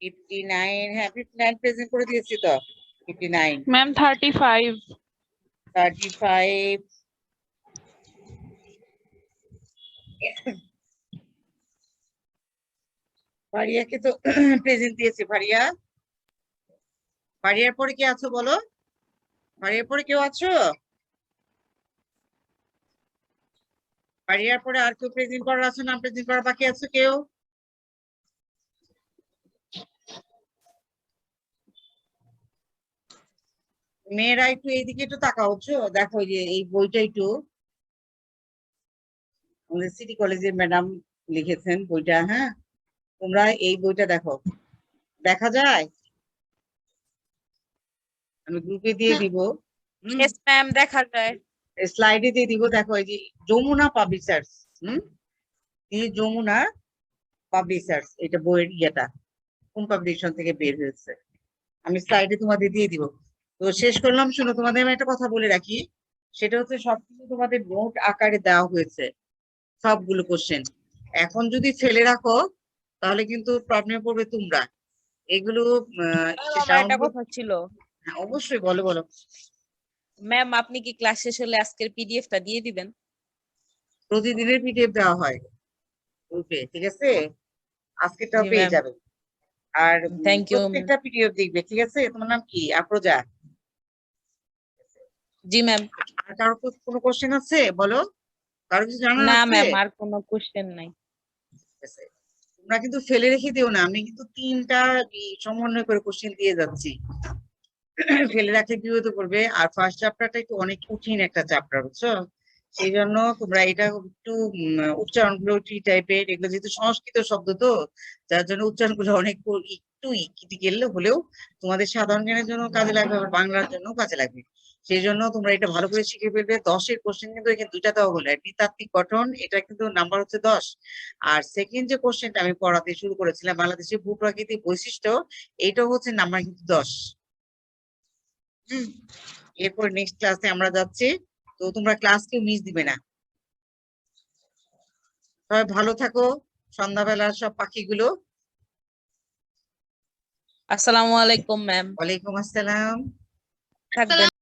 59। হ্যাঁ, 59 প্রেজেন্ট করে দিয়েছি তো। 59। ম্যাম 35। 35। ফারিয়াকে তো প্রেজেন্ট দিয়েছি। ফারিয়ার পরে কে আছো বলো? ফারিয়ার পরে কেউ আছো? ফারিয়ার পরে আর কেউ প্রেজেন্ট করার আছে? না প্রেজেন্ট করার বাকি আছে কেউ? মেয়েরা একটু এইদিকে একটু তাকাও, হচ্ছে দেখো যে এই বইটা একটু আমাদের সিটি কলেজের ম্যাডাম লিখেছেন বইটা। হ্যাঁ, তোমরা এই বইটা দেখো, দেখা যায়? আমি গ্রুপে দিয়ে দিব, ইয়েস ম্যাম, দেখা যায়। স্লাইডে দিয়ে দিব। দেখো এই যে যমুনা পাবলিশার্স, এই যমুনা পাবলিশার্স, এটা বইয়ের ইয়েটা কোন পাবলিকেশন থেকে বের হয়েছে, আমি স্লাইডে তোমাদের দিয়ে দিব। তো শেষ করলাম। শুনো, তোমাদের আমি একটা কথা বলে রাখি, সেটা হচ্ছে সবকিছু তোমাদের নোট আকারে দেওয়া হয়েছে, সবগুলো কোশ্চেন। এখন যদি ফেলে রাখো তাহলে কিন্তু প্রবলেমে পড়বে তোমরা। এগুলো আমার একটা কথা ছিল। হ্যাঁ, অবশ্যই, বলো বলো। ম্যাম, আপনি কি ক্লাস শেষ হলে আজকের পিডিএফটা দিয়ে দিবেন? প্রতিদিনের পিডিএফ দেওয়া হয় গ্রুপে, ঠিক আছে? আজকেরটাও জি পেয়ে ম্যাম। যাবে। আর থ্যাংক ইউ। প্রত্যেকটা পিডিএফ দেখবে, ঠিক আছে? তোমার নাম কি? আফরোজা। জি ম্যাম। আর কারো কোনো কোশ্চেন আছে বলো? কারো কিছু জানার না আছে? ম্যাম, আর কোনো কোশ্চেন নাই। ঠিক আছে। তোমরা কিন্তু ফেলে রেখে দিও না, আমি কিন্তু 3টা সমন্বয় করে কোশ্চেন দিয়ে যাচ্ছি। ফেলে রাখলে কি হতে করবে? আর ফার্স্ট চ্যাপ্টারটা একটু অনেক কঠিন একটা চ্যাপ্টার, বুঝছো? সেই জন্য তোমরা এটা একটু উচ্চারণ গুলো টাইপের, এগুলো যেহেতু সংস্কৃত শব্দ তো, যার জন্য উচ্চারণ গুলো অনেক একটু ক্রিটিক্যাল হলেও তোমাদের সাধারণ জ্ঞানের জন্য কাজে লাগবে, আবার বাংলার জন্য কাজে লাগবে। সেই জন্য তোমরা এটা ভালো করে শিখে ফেলবে। 10-এর কোশ্চেন কিন্তু এখানে 2টা দেওয়া হলো, নৃতাত্ত্বিক গঠন, এটা কিন্তু নাম্বার হচ্ছে 10। আর সেকেন্ড যে কোশ্চেনটা আমি পড়াতে শুরু করেছিলাম, বাংলাদেশের ভূপ্রাকৃতিক বৈশিষ্ট্য, এইটাও হচ্ছে নাম্বার কিন্তু 10। এরপর নেক্সট ক্লাসে আমরা যাচ্ছি, তো তোমরা ক্লাস কেউ মিস দিবে না। সবাই ভালো থাকো। সন্ধ্যাবেলার সব পাখিগুলো, আসসালামু আলাইকুম ম্যাম। ওয়ালাইকুম আসসালাম। থাকবেন।